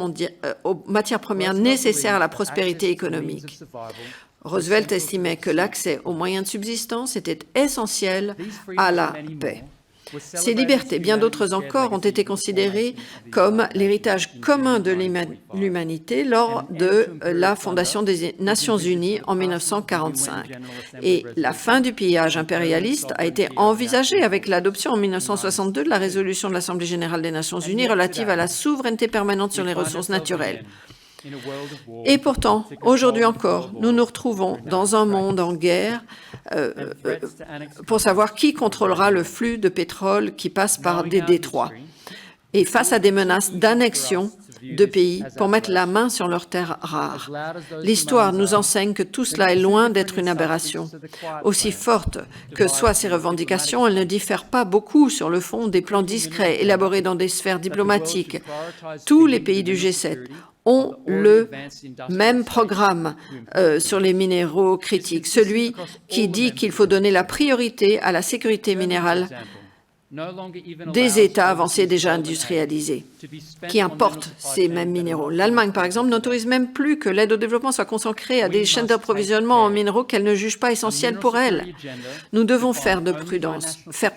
nécessaires à la prospérité économique. Roosevelt estimait que l'accès aux moyens de subsistance était essentiel à la paix. Ces libertés, bien d'autres encore, ont été considérées comme l'héritage commun de l'humanité lors de la fondation des Nations Unies en 1945. Et la fin du pillage impérialiste a été envisagée avec l'adoption en 1962 de la résolution de l'Assemblée générale des Nations Unies relative à la souveraineté permanente sur les ressources naturelles. Et pourtant, aujourd'hui encore, nous nous retrouvons dans un monde en guerre pour savoir qui contrôlera le flux de pétrole qui passe par des détroits. Et face à des menaces d'annexion de pays pour mettre la main sur leurs terres rares. L'histoire nous enseigne que tout cela est loin d'être une aberration. Aussi fortes que soient ces revendications, elles ne diffèrent pas beaucoup sur le fond des plans discrets élaborés dans des sphères diplomatiques. Tous les pays du G7 ont le même programme sur les minéraux critiques, celui qui dit qu'il faut donner la priorité à la sécurité minérale des États avancés déjà industrialisés qui importent ces mêmes minéraux. L'Allemagne, par exemple, n'autorise même plus que l'aide au développement soit consacrée à des chaînes d'approvisionnement en minéraux qu'elle ne juge pas essentielles pour elle. Nous devons faire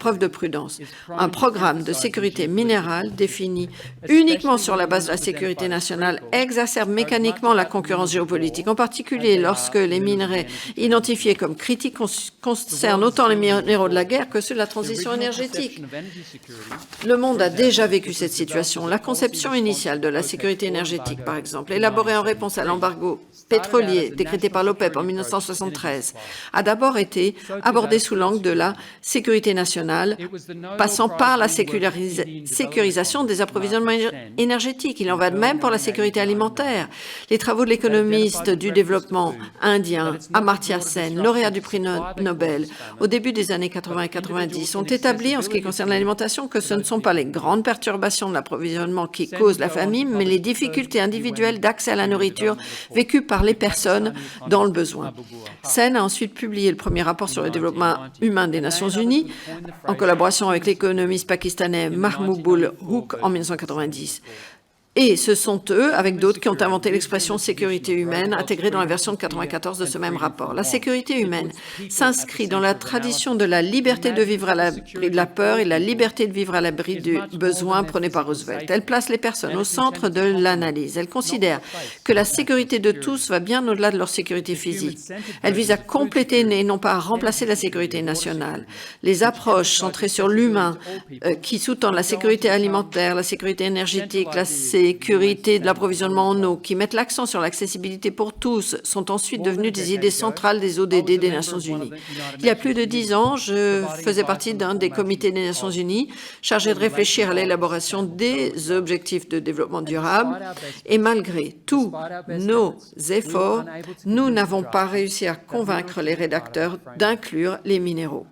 preuve de prudence. Un programme de sécurité minérale défini uniquement sur la base de la sécurité nationale exacerbe mécaniquement la concurrence géopolitique, en particulier lorsque les minerais identifiés comme critiques concernent autant les minéraux de la guerre que ceux de la transition énergétique. Le monde a déjà vécu cette situation. La conception initiale de la sécurité énergétique, par exemple, élaborée en réponse à l'embargo pétrolier décrété par l'OPEP en 1973, a d'abord été abordée sous l'angle de la sécurité nationale, passant par la sécurisation des approvisionnements énergétiques. Il en va de même pour la sécurité alimentaire. Les travaux de l'économiste du développement indien, Amartya Sen, lauréat du prix Nobel, au début des années 80 et 90, ont établi, en ce qui concerne l'alimentation, que ce ne sont pas les grandes perturbations de l'approvisionnement l'environnement qui causent la famine, mais les difficultés individuelles d'accès à la nourriture vécues par les personnes dans le besoin. Sen a ensuite publié le premier rapport sur le développement humain des Nations Unies, en collaboration avec l'économiste pakistanais Mahmoud Hook en 1990. Et ce sont eux, avec d'autres, qui ont inventé l'expression sécurité humaine, intégrée dans la version de 1994 de ce même rapport. La sécurité humaine s'inscrit dans la tradition de la liberté de vivre à l'abri de la peur et la liberté de vivre à l'abri du besoin prônée par Roosevelt. Elle place les personnes au centre de l'analyse. Elle considère que la sécurité de tous va bien au-delà de leur sécurité physique. Elle vise à compléter et non pas à remplacer la sécurité nationale. Les approches centrées sur l'humain, qui sous-tendent la sécurité alimentaire, la sécurité énergétique, la sécurité de l'approvisionnement en eau, qui mettent l'accent sur l'accessibilité pour tous, sont ensuite devenues des idées centrales des ODD des Nations Unies. Il y a plus de 10 ans, je faisais partie d'un des comités des Nations Unies chargé de réfléchir à l'élaboration des objectifs de développement durable. Et malgré tous nos efforts, nous n'avons pas réussi à convaincre les rédacteurs d'inclure les minéraux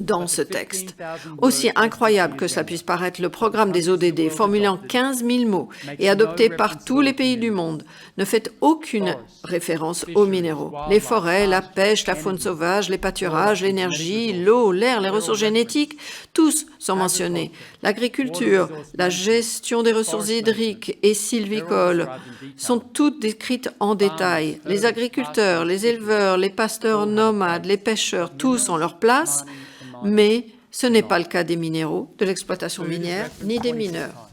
dans ce texte. Aussi incroyable que cela puisse paraître, le programme des ODD, formulé en 15 000 mots et adopté par tous les pays du monde, ne fait aucune référence aux minéraux. Les forêts, la pêche, la faune sauvage, les pâturages, l'énergie, l'eau, l'air, les ressources génétiques, tous sont mentionnés. L'agriculture, la gestion des ressources hydriques et sylvicoles sont toutes décrites en détail. Les agriculteurs, les éleveurs, les pasteurs nomades, les pêcheurs, tous ont leur place, mais ce n'est pas le cas des minéraux, de l'exploitation minière, ni des mineurs.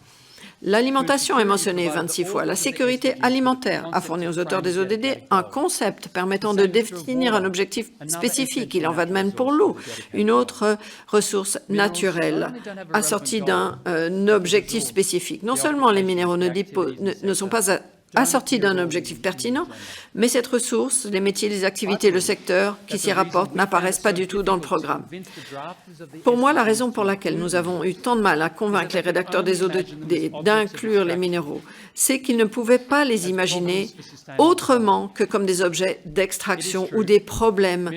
L'alimentation est mentionnée 26 fois. La sécurité alimentaire a fourni aux auteurs des ODD un concept permettant de définir un objectif spécifique. Il en va de même pour l'eau, une autre ressource naturelle, assortie d'un objectif spécifique. Non seulement les minéraux ne sont pas assortis d'un objectif pertinent, mais cette ressource, les métiers, les activités, le secteur qui s'y rapportent n'apparaissent pas du tout dans le programme. Pour moi, la raison pour laquelle nous avons eu tant de mal à convaincre les rédacteurs des ODD d'inclure les minéraux, c'est qu'ils ne pouvaient pas les imaginer autrement que comme des objets d'extraction ou des problèmes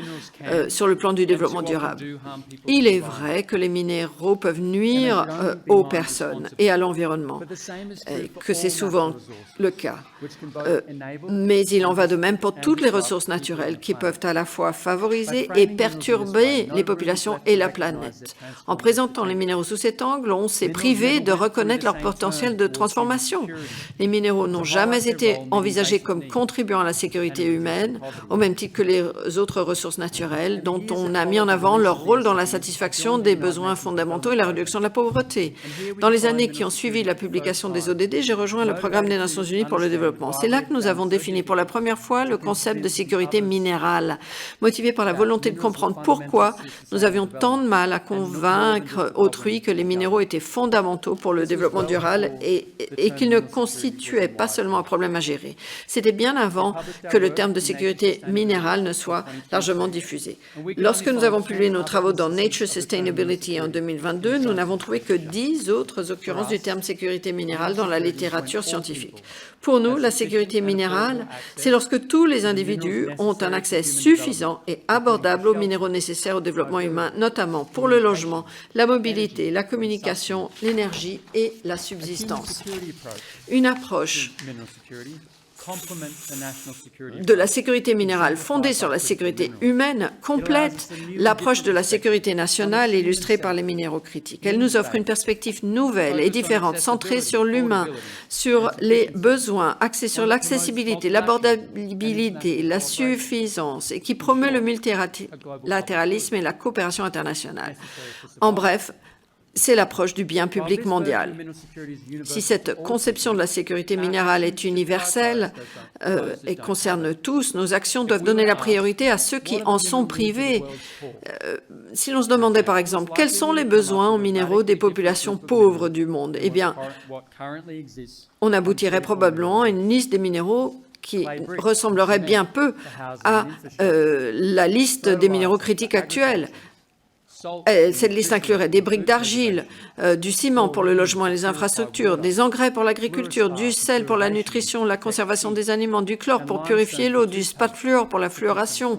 sur le plan du développement durable. Il est vrai que les minéraux peuvent nuire aux personnes et à l'environnement, que c'est souvent le cas. Mais il en va de même pour toutes les ressources naturelles qui peuvent à la fois favoriser et perturber les populations et la planète. En présentant les minéraux sous cet angle, on s'est privé de reconnaître leur potentiel de transformation. Les minéraux n'ont jamais été envisagés comme contribuant à la sécurité humaine, au même titre que les autres ressources naturelles, dont on a mis en avant leur rôle dans la satisfaction des besoins fondamentaux et la réduction de la pauvreté. Dans les années qui ont suivi la publication des ODD, j'ai rejoint le Programme des Nations Unies pour le développement. C'est là que nous avons défini pour la première fois le concept de sécurité minérale, motivé par la volonté de comprendre pourquoi nous avions tant de mal à convaincre autrui que les minéraux étaient fondamentaux pour le développement durable et qu'ils ne constituaient pas seulement un problème à gérer. C'était bien avant que le terme de sécurité minérale ne soit largement diffusé. Lorsque nous avons publié nos travaux dans Nature Sustainability en 2022, nous n'avons trouvé que 10 autres occurrences du terme sécurité minérale dans la littérature scientifique. Pour nous, la sécurité minérale, c'est lorsque tous les individus ont un accès suffisant et abordable aux minéraux nécessaires au développement humain, notamment pour le logement, la mobilité, la communication, l'énergie et la subsistance. Une approche de la sécurité minérale fondée sur la sécurité humaine complète l'approche de la sécurité nationale illustrée par les minéraux critiques. Elle nous offre une perspective nouvelle et différente, centrée sur l'humain, sur les besoins, axée sur l'accessibilité, l'abordabilité, la suffisance et qui promeut le multilatéralisme et la coopération internationale. En bref, c'est l'approche du bien public mondial. Si cette conception de la sécurité minérale est universelle et concerne tous, nos actions doivent donner la priorité à ceux qui en sont privés. Si l'on se demandait par exemple quels sont les besoins en minéraux des populations pauvres du monde, eh bien, on aboutirait probablement à une liste des minéraux qui ressemblerait bien peu à la liste des minéraux critiques actuels. Cette liste inclurait des briques d'argile, du ciment pour le logement et les infrastructures, des engrais pour l'agriculture, du sel pour la nutrition, la conservation des aliments, du chlore pour purifier l'eau, du spat-fluor pour la fluoration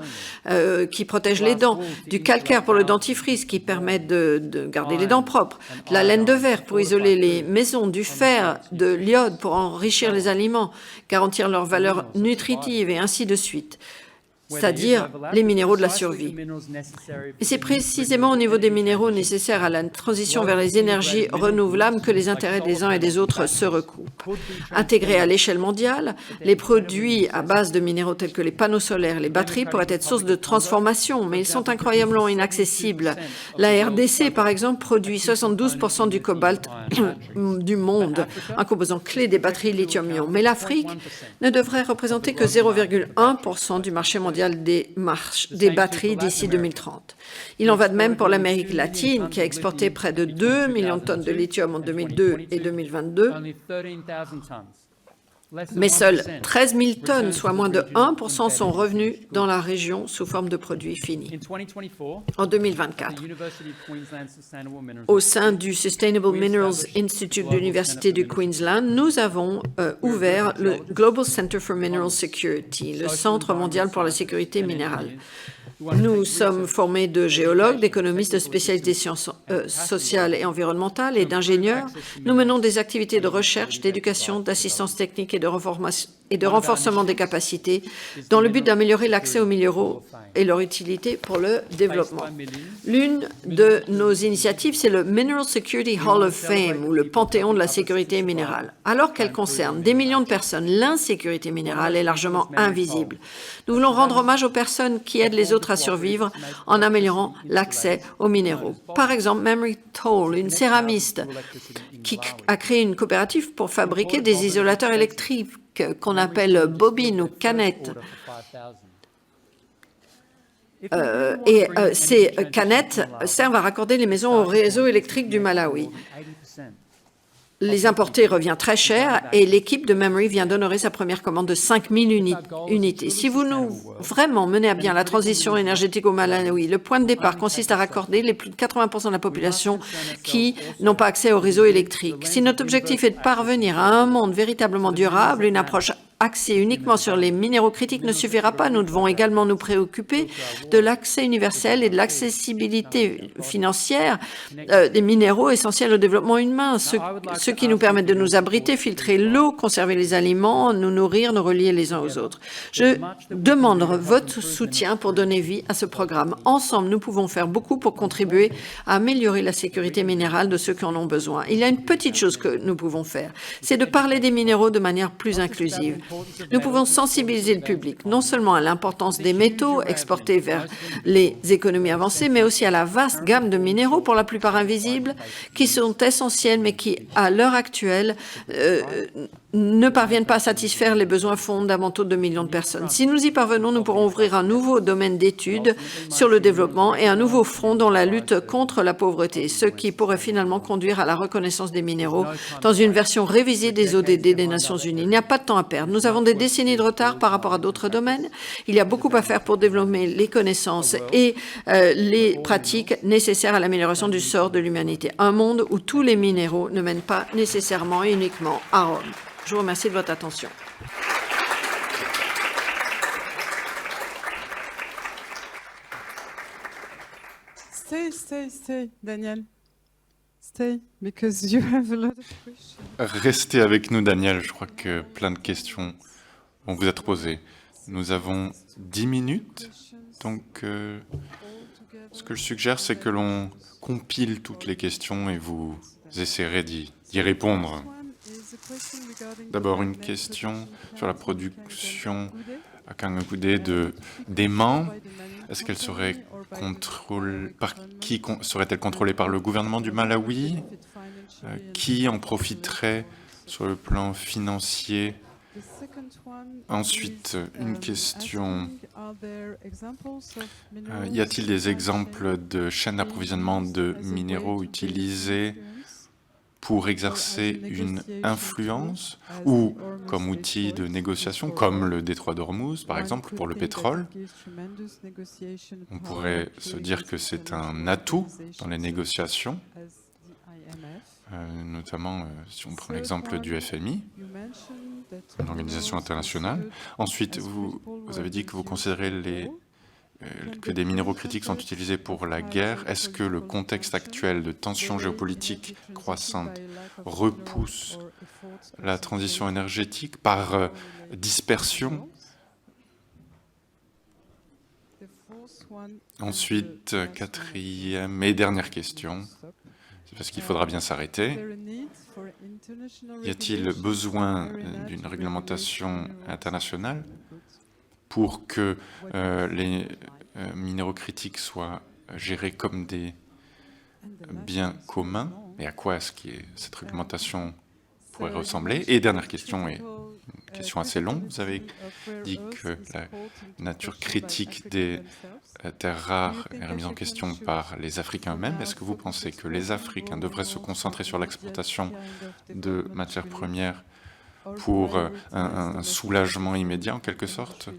qui protège les dents, du calcaire pour le dentifrice qui permet de garder les dents propres, de la laine de verre pour isoler les maisons, du fer, de l'iode pour enrichir les aliments, garantir leur valeur nutritive et ainsi de suite, c'est-à-dire les minéraux de la survie. Et c'est précisément au niveau des minéraux nécessaires à la transition vers les énergies renouvelables que les intérêts des uns et des autres se recoupent. Intégrés à l'échelle mondiale, les produits à base de minéraux tels que les panneaux solaires et les batteries pourraient être source de transformation, mais ils sont incroyablement inaccessibles. La RDC, par exemple, produit 72% du cobalt du monde, un composant clé des batteries lithium-ion. Mais l'Afrique ne devrait représenter que 0,1% du marché mondial des batteries d'ici 2030. Il en va de même pour l'Amérique latine, qui a exporté près de 2 millions de tonnes de lithium en 2002 et 2022, mais seules 13 000 tonnes, soit moins de 1%, sont revenues dans la région sous forme de produits finis. En 2024, au sein du Sustainable Minerals Institute de l'Université du Queensland, nous avons ouvert le Global Center for Mineral Security, le Centre mondial pour la sécurité minérale. Nous sommes formés de géologues, d'économistes, de spécialistes des sciences sociales et environnementales et d'ingénieurs. Nous menons des activités de recherche, d'éducation, d'assistance technique et de renforcement des capacités dans le but d'améliorer l'accès aux minéraux et leur utilité pour le développement. L'une de nos initiatives, c'est le Mineral Security Hall of Fame, ou le Panthéon de la sécurité minérale. Alors qu'elle concerne des millions de personnes, l'insécurité minérale est largement invisible. Nous voulons rendre hommage aux personnes qui aident les autres à survivre en améliorant l'accès aux minéraux. Par exemple, Memory Toll, une céramiste qui a créé une coopérative pour fabriquer des isolateurs électriques qu'on appelle bobines ou canettes. Ces canettes servent à raccorder les maisons au réseau électrique du Malawi. Les importer revient très cher et l'équipe de Memory vient d'honorer sa première commande de 5000 unités. Si vous nous vraiment menez à bien la transition énergétique au Malawi, le point de départ consiste à raccorder les plus de 80% de la population qui n'ont pas accès au réseau électrique. Si notre objectif est de parvenir à un monde véritablement durable, une approche axée uniquement sur les minéraux critiques ne suffira pas. Nous devons également nous préoccuper de l'accès universel et de l'accessibilité financière des minéraux essentiels au développement humain, ceux qui nous permettent de nous abriter, filtrer l'eau, conserver les aliments, nous nourrir, nous relier les uns aux autres. Je demande votre soutien pour donner vie à ce programme. Ensemble, nous pouvons faire beaucoup pour contribuer à améliorer la sécurité minérale de ceux qui en ont besoin. Il y a une petite chose que nous pouvons faire, c'est de parler des minéraux de manière plus inclusive. Nous pouvons sensibiliser le public, non seulement à l'importance des métaux exportés vers les économies avancées, mais aussi à la vaste gamme de minéraux, pour la plupart invisibles, qui sont essentiels, mais qui, à l'heure actuelle, ne parviennent pas à satisfaire les besoins fondamentaux de millions de personnes. Si nous y parvenons, nous pourrons ouvrir un nouveau domaine d'études sur le développement et un nouveau front dans la lutte contre la pauvreté, ce qui pourrait finalement conduire à la reconnaissance des minéraux dans une version révisée des ODD des Nations Unies. Il n'y a pas de temps à perdre. Nous avons des décennies de retard par rapport à d'autres domaines. Il y a beaucoup à faire pour développer les connaissances et les pratiques nécessaires à l'amélioration du sort de l'humanité. Un monde où tous les minéraux ne mènent pas nécessairement et uniquement à Rome. Je vous remercie de votre attention. Stay, Daniel. Stay, because you have a lot of questions. Restez avec nous, Daniel. Je crois que plein de questions vont vous être posées. Nous avons 10 minutes, donc ce que je suggère, c'est que l'on compile toutes les questions et vous essayerez d'y répondre. D'abord, une question sur la production à Kangangoudé d'aimants. Est-ce qu'elle serait serait-elle contrôlée par le gouvernement du Malawi? Qui en profiterait sur le plan financier? Ensuite, une question. Y a-t-il des exemples de chaînes d'approvisionnement de minéraux utilisés pour exercer une influence ou comme outil de négociation, comme le détroit d'Ormuz, par exemple, pour le pétrole. On pourrait se dire que c'est un atout dans les négociations, notamment si on prend l'exemple du FMI, l'organisation internationale. Ensuite, vous avez dit que vous considérez que des minéraux critiques sont utilisés pour la guerre. Est-ce que le contexte actuel de tensions géopolitiques croissantes repousse la transition énergétique par dispersion? Ensuite, quatrième et dernière question, c'est parce qu'il faudra bien s'arrêter. Y a-t-il besoin d'une réglementation internationale pour que les minéraux critiques soient gérés comme des biens communs? Et à quoi est-ce que cette réglementation pourrait ressembler? Et dernière question, et une question assez longue, vous avez dit que la nature critique des terres rares est remise en question par les Africains eux-mêmes. Est-ce que vous pensez que les Africains devraient se concentrer sur l'exportation de matières premières pour un soulagement immédiat en quelque sorte,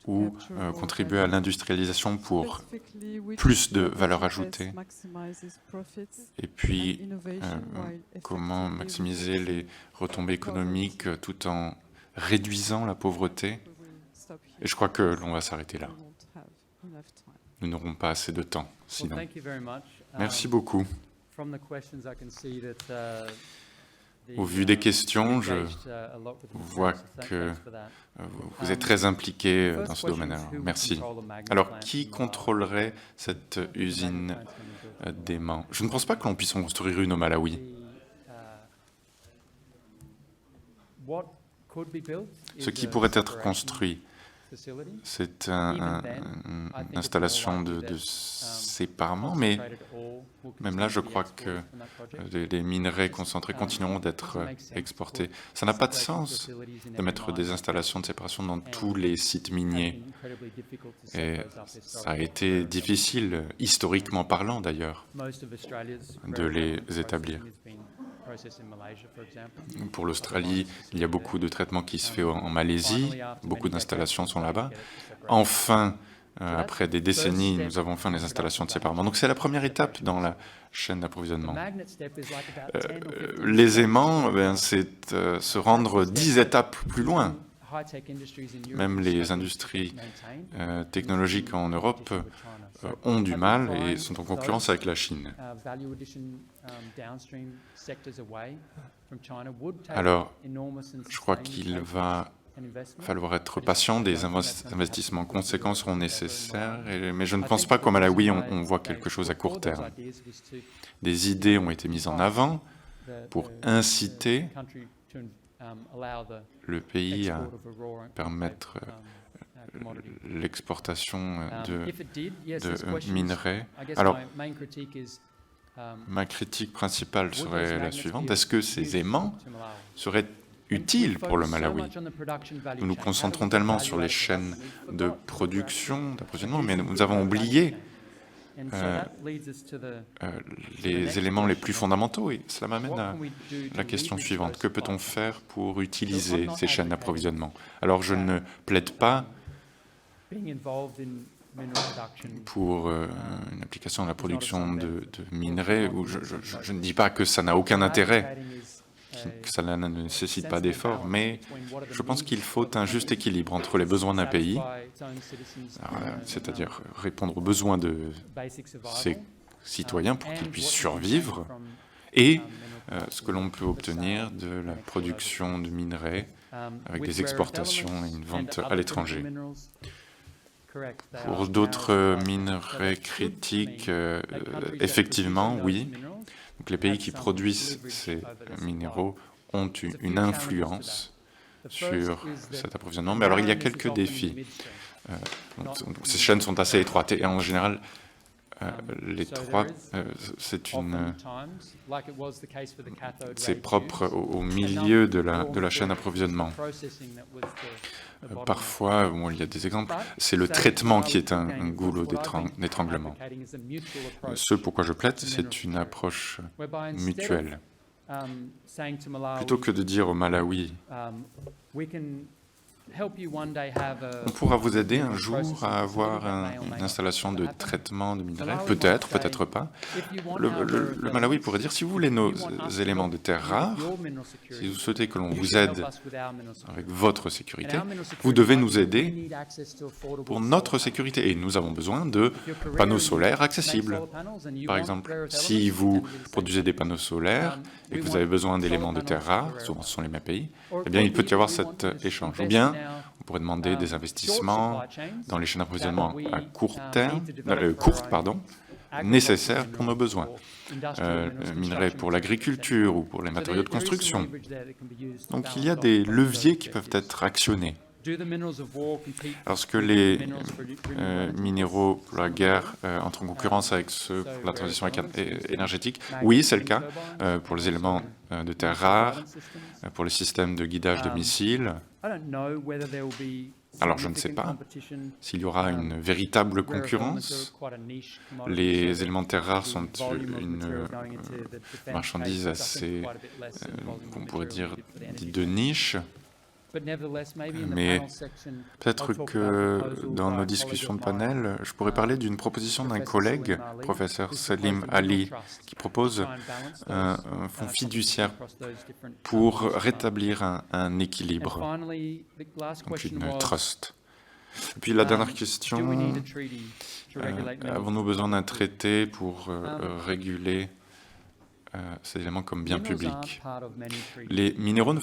ou contribuer à l'industrialisation pour plus de valeur ajoutée? Et puis, comment maximiser les retombées économiques tout en réduisant la pauvreté? Et je crois que l'on va s'arrêter là. Nous n'aurons pas assez de temps, sinon. Merci beaucoup. Au vu des questions, je vois que vous êtes très impliqués dans ce domaine. Alors, merci. Alors, qui contrôlerait cette usine d'aimant? Je ne pense pas que l'on puisse en construire une au Malawi. Ce qui pourrait être construit, c'est une installation de séparement, mais même là, je crois que les minerais concentrés continueront d'être exportés. Ça n'a pas de sens de mettre des installations de séparation dans tous les sites miniers. Et ça a été difficile, historiquement parlant d'ailleurs, de les établir. Pour l'Australie, il y a beaucoup de traitements qui se font en Malaisie, beaucoup d'installations sont là-bas. Enfin, après des décennies, nous avons enfin les installations de séparement. Donc c'est la première étape dans la chaîne d'approvisionnement. Les aimants, c'est se rendre 10 étapes plus loin. Même les industries technologiques en Europe ont du mal et sont en concurrence avec la Chine. Alors, je crois qu'il va falloir être patient, des investissements conséquents seront nécessaires, mais je ne pense pas qu'au Malawi, on voit quelque chose à court terme. Des idées ont été mises en avant pour inciter le pays à permettre l'exportation de minerais. Alors, ma critique principale serait la suivante. Est-ce que ces aimants seraient utiles pour le Malawi? Nous nous concentrons tellement sur les chaînes de production, d'approvisionnement, mais nous avons oublié les éléments les plus fondamentaux. Et cela m'amène à la question suivante. Que peut-on faire pour utiliser ces chaînes d'approvisionnement? Alors, je ne plaide pas pour une application à la production de minerais, où je ne dis pas que ça n'a aucun intérêt, que ça ne nécessite pas d'effort, mais je pense qu'il faut un juste équilibre entre les besoins d'un pays, c'est-à-dire répondre aux besoins de ses citoyens pour qu'ils puissent survivre, et ce que l'on peut obtenir de la production de minerais avec des exportations et une vente à l'étranger. Pour d'autres minerais critiques, effectivement, oui. Donc, les pays qui produisent ces minéraux ont une influence sur cet approvisionnement. Mais alors, il y a quelques défis. Ces chaînes sont assez étroites et en général, c'est propre au milieu de la chaîne d'approvisionnement. Parfois, il y a des exemples, c'est le traitement qui est un goulot d'étranglement. Ce pourquoi je plaide, c'est une approche mutuelle. Plutôt que de dire au Malawi, on pourra vous aider un jour à avoir une installation de traitement de minerais, peut-être, peut-être pas. Le Malawi pourrait dire, si vous voulez nos éléments de terres rares, si vous souhaitez que l'on vous aide avec votre sécurité, vous devez nous aider pour notre sécurité. Et nous avons besoin de panneaux solaires accessibles. Par exemple, si vous produisez des panneaux solaires et que vous avez besoin d'éléments de terres rares, souvent ce sont les mêmes pays, eh bien il peut y avoir cet échange. Ou bien on pourrait demander des investissements dans les chaînes d'approvisionnement à courtes, nécessaires pour nos besoins. Minerais pour l'agriculture ou pour les matériaux de construction. Donc il y a des leviers qui peuvent être actionnés. Lorsque les minéraux pour la guerre entrent en concurrence avec ceux pour la transition énergétique, oui, c'est le cas pour les éléments de terres rares, pour les systèmes de guidage de missiles. Alors je ne sais pas s'il y aura une véritable concurrence. Les éléments de terres rares sont une marchandise assez, on pourrait dire, dite de niche. Mais peut-être que dans nos discussions de panel, je pourrais parler d'une proposition d'un collègue, professeur Salim Ali, qui propose un fonds fiduciaire pour rétablir un équilibre, donc une trust. Et puis la dernière question, avons-nous besoin d'un traité pour réguler ces éléments comme bien public? Les minéraux ne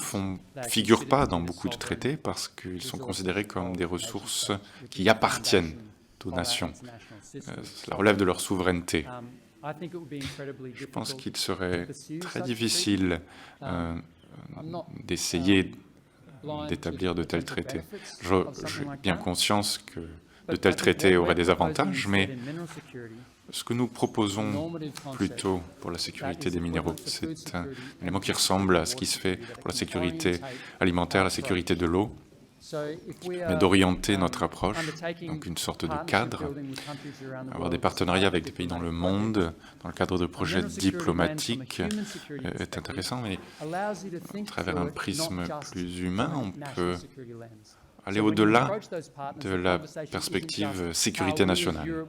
figurent pas dans beaucoup de traités parce qu'ils sont considérés comme des ressources qui appartiennent aux nations. Cela relève de leur souveraineté. Je pense qu'il serait très difficile d'essayer d'établir de tels traités. J'ai bien conscience que de tels traités auraient des avantages, mais ce que nous proposons plutôt pour la sécurité des minéraux, c'est un élément qui ressemble à ce qui se fait pour la sécurité alimentaire, la sécurité de l'eau, mais d'orienter notre approche, donc une sorte de cadre, avoir des partenariats avec des pays dans le monde, dans le cadre de projets diplomatiques, est intéressant, mais à travers un prisme plus humain, on peut aller au-delà de la perspective sécurité nationale.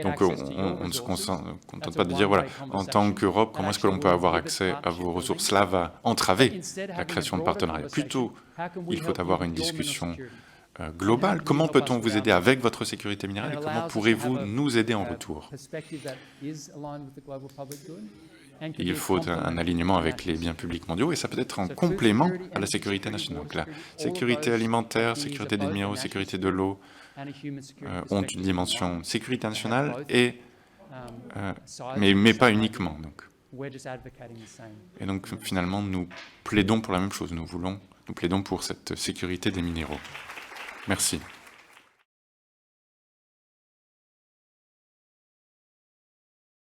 Donc on ne se contente pas de dire, voilà, en tant qu'Europe, comment est-ce que l'on peut avoir accès à vos ressources? Cela va entraver la création de partenariats. Plutôt, il faut avoir une discussion globale. Comment peut-on vous aider avec votre sécurité minérale et comment pourrez-vous nous aider en retour? Il faut un alignement avec les biens publics mondiaux et ça peut être en complément à la sécurité nationale. Donc la sécurité alimentaire, sécurité des minéraux, sécurité de l'eau ont une dimension sécurité nationale, mais pas uniquement. Et donc finalement, nous plaidons pour la même chose. Nous plaidons pour cette sécurité des minéraux. Merci.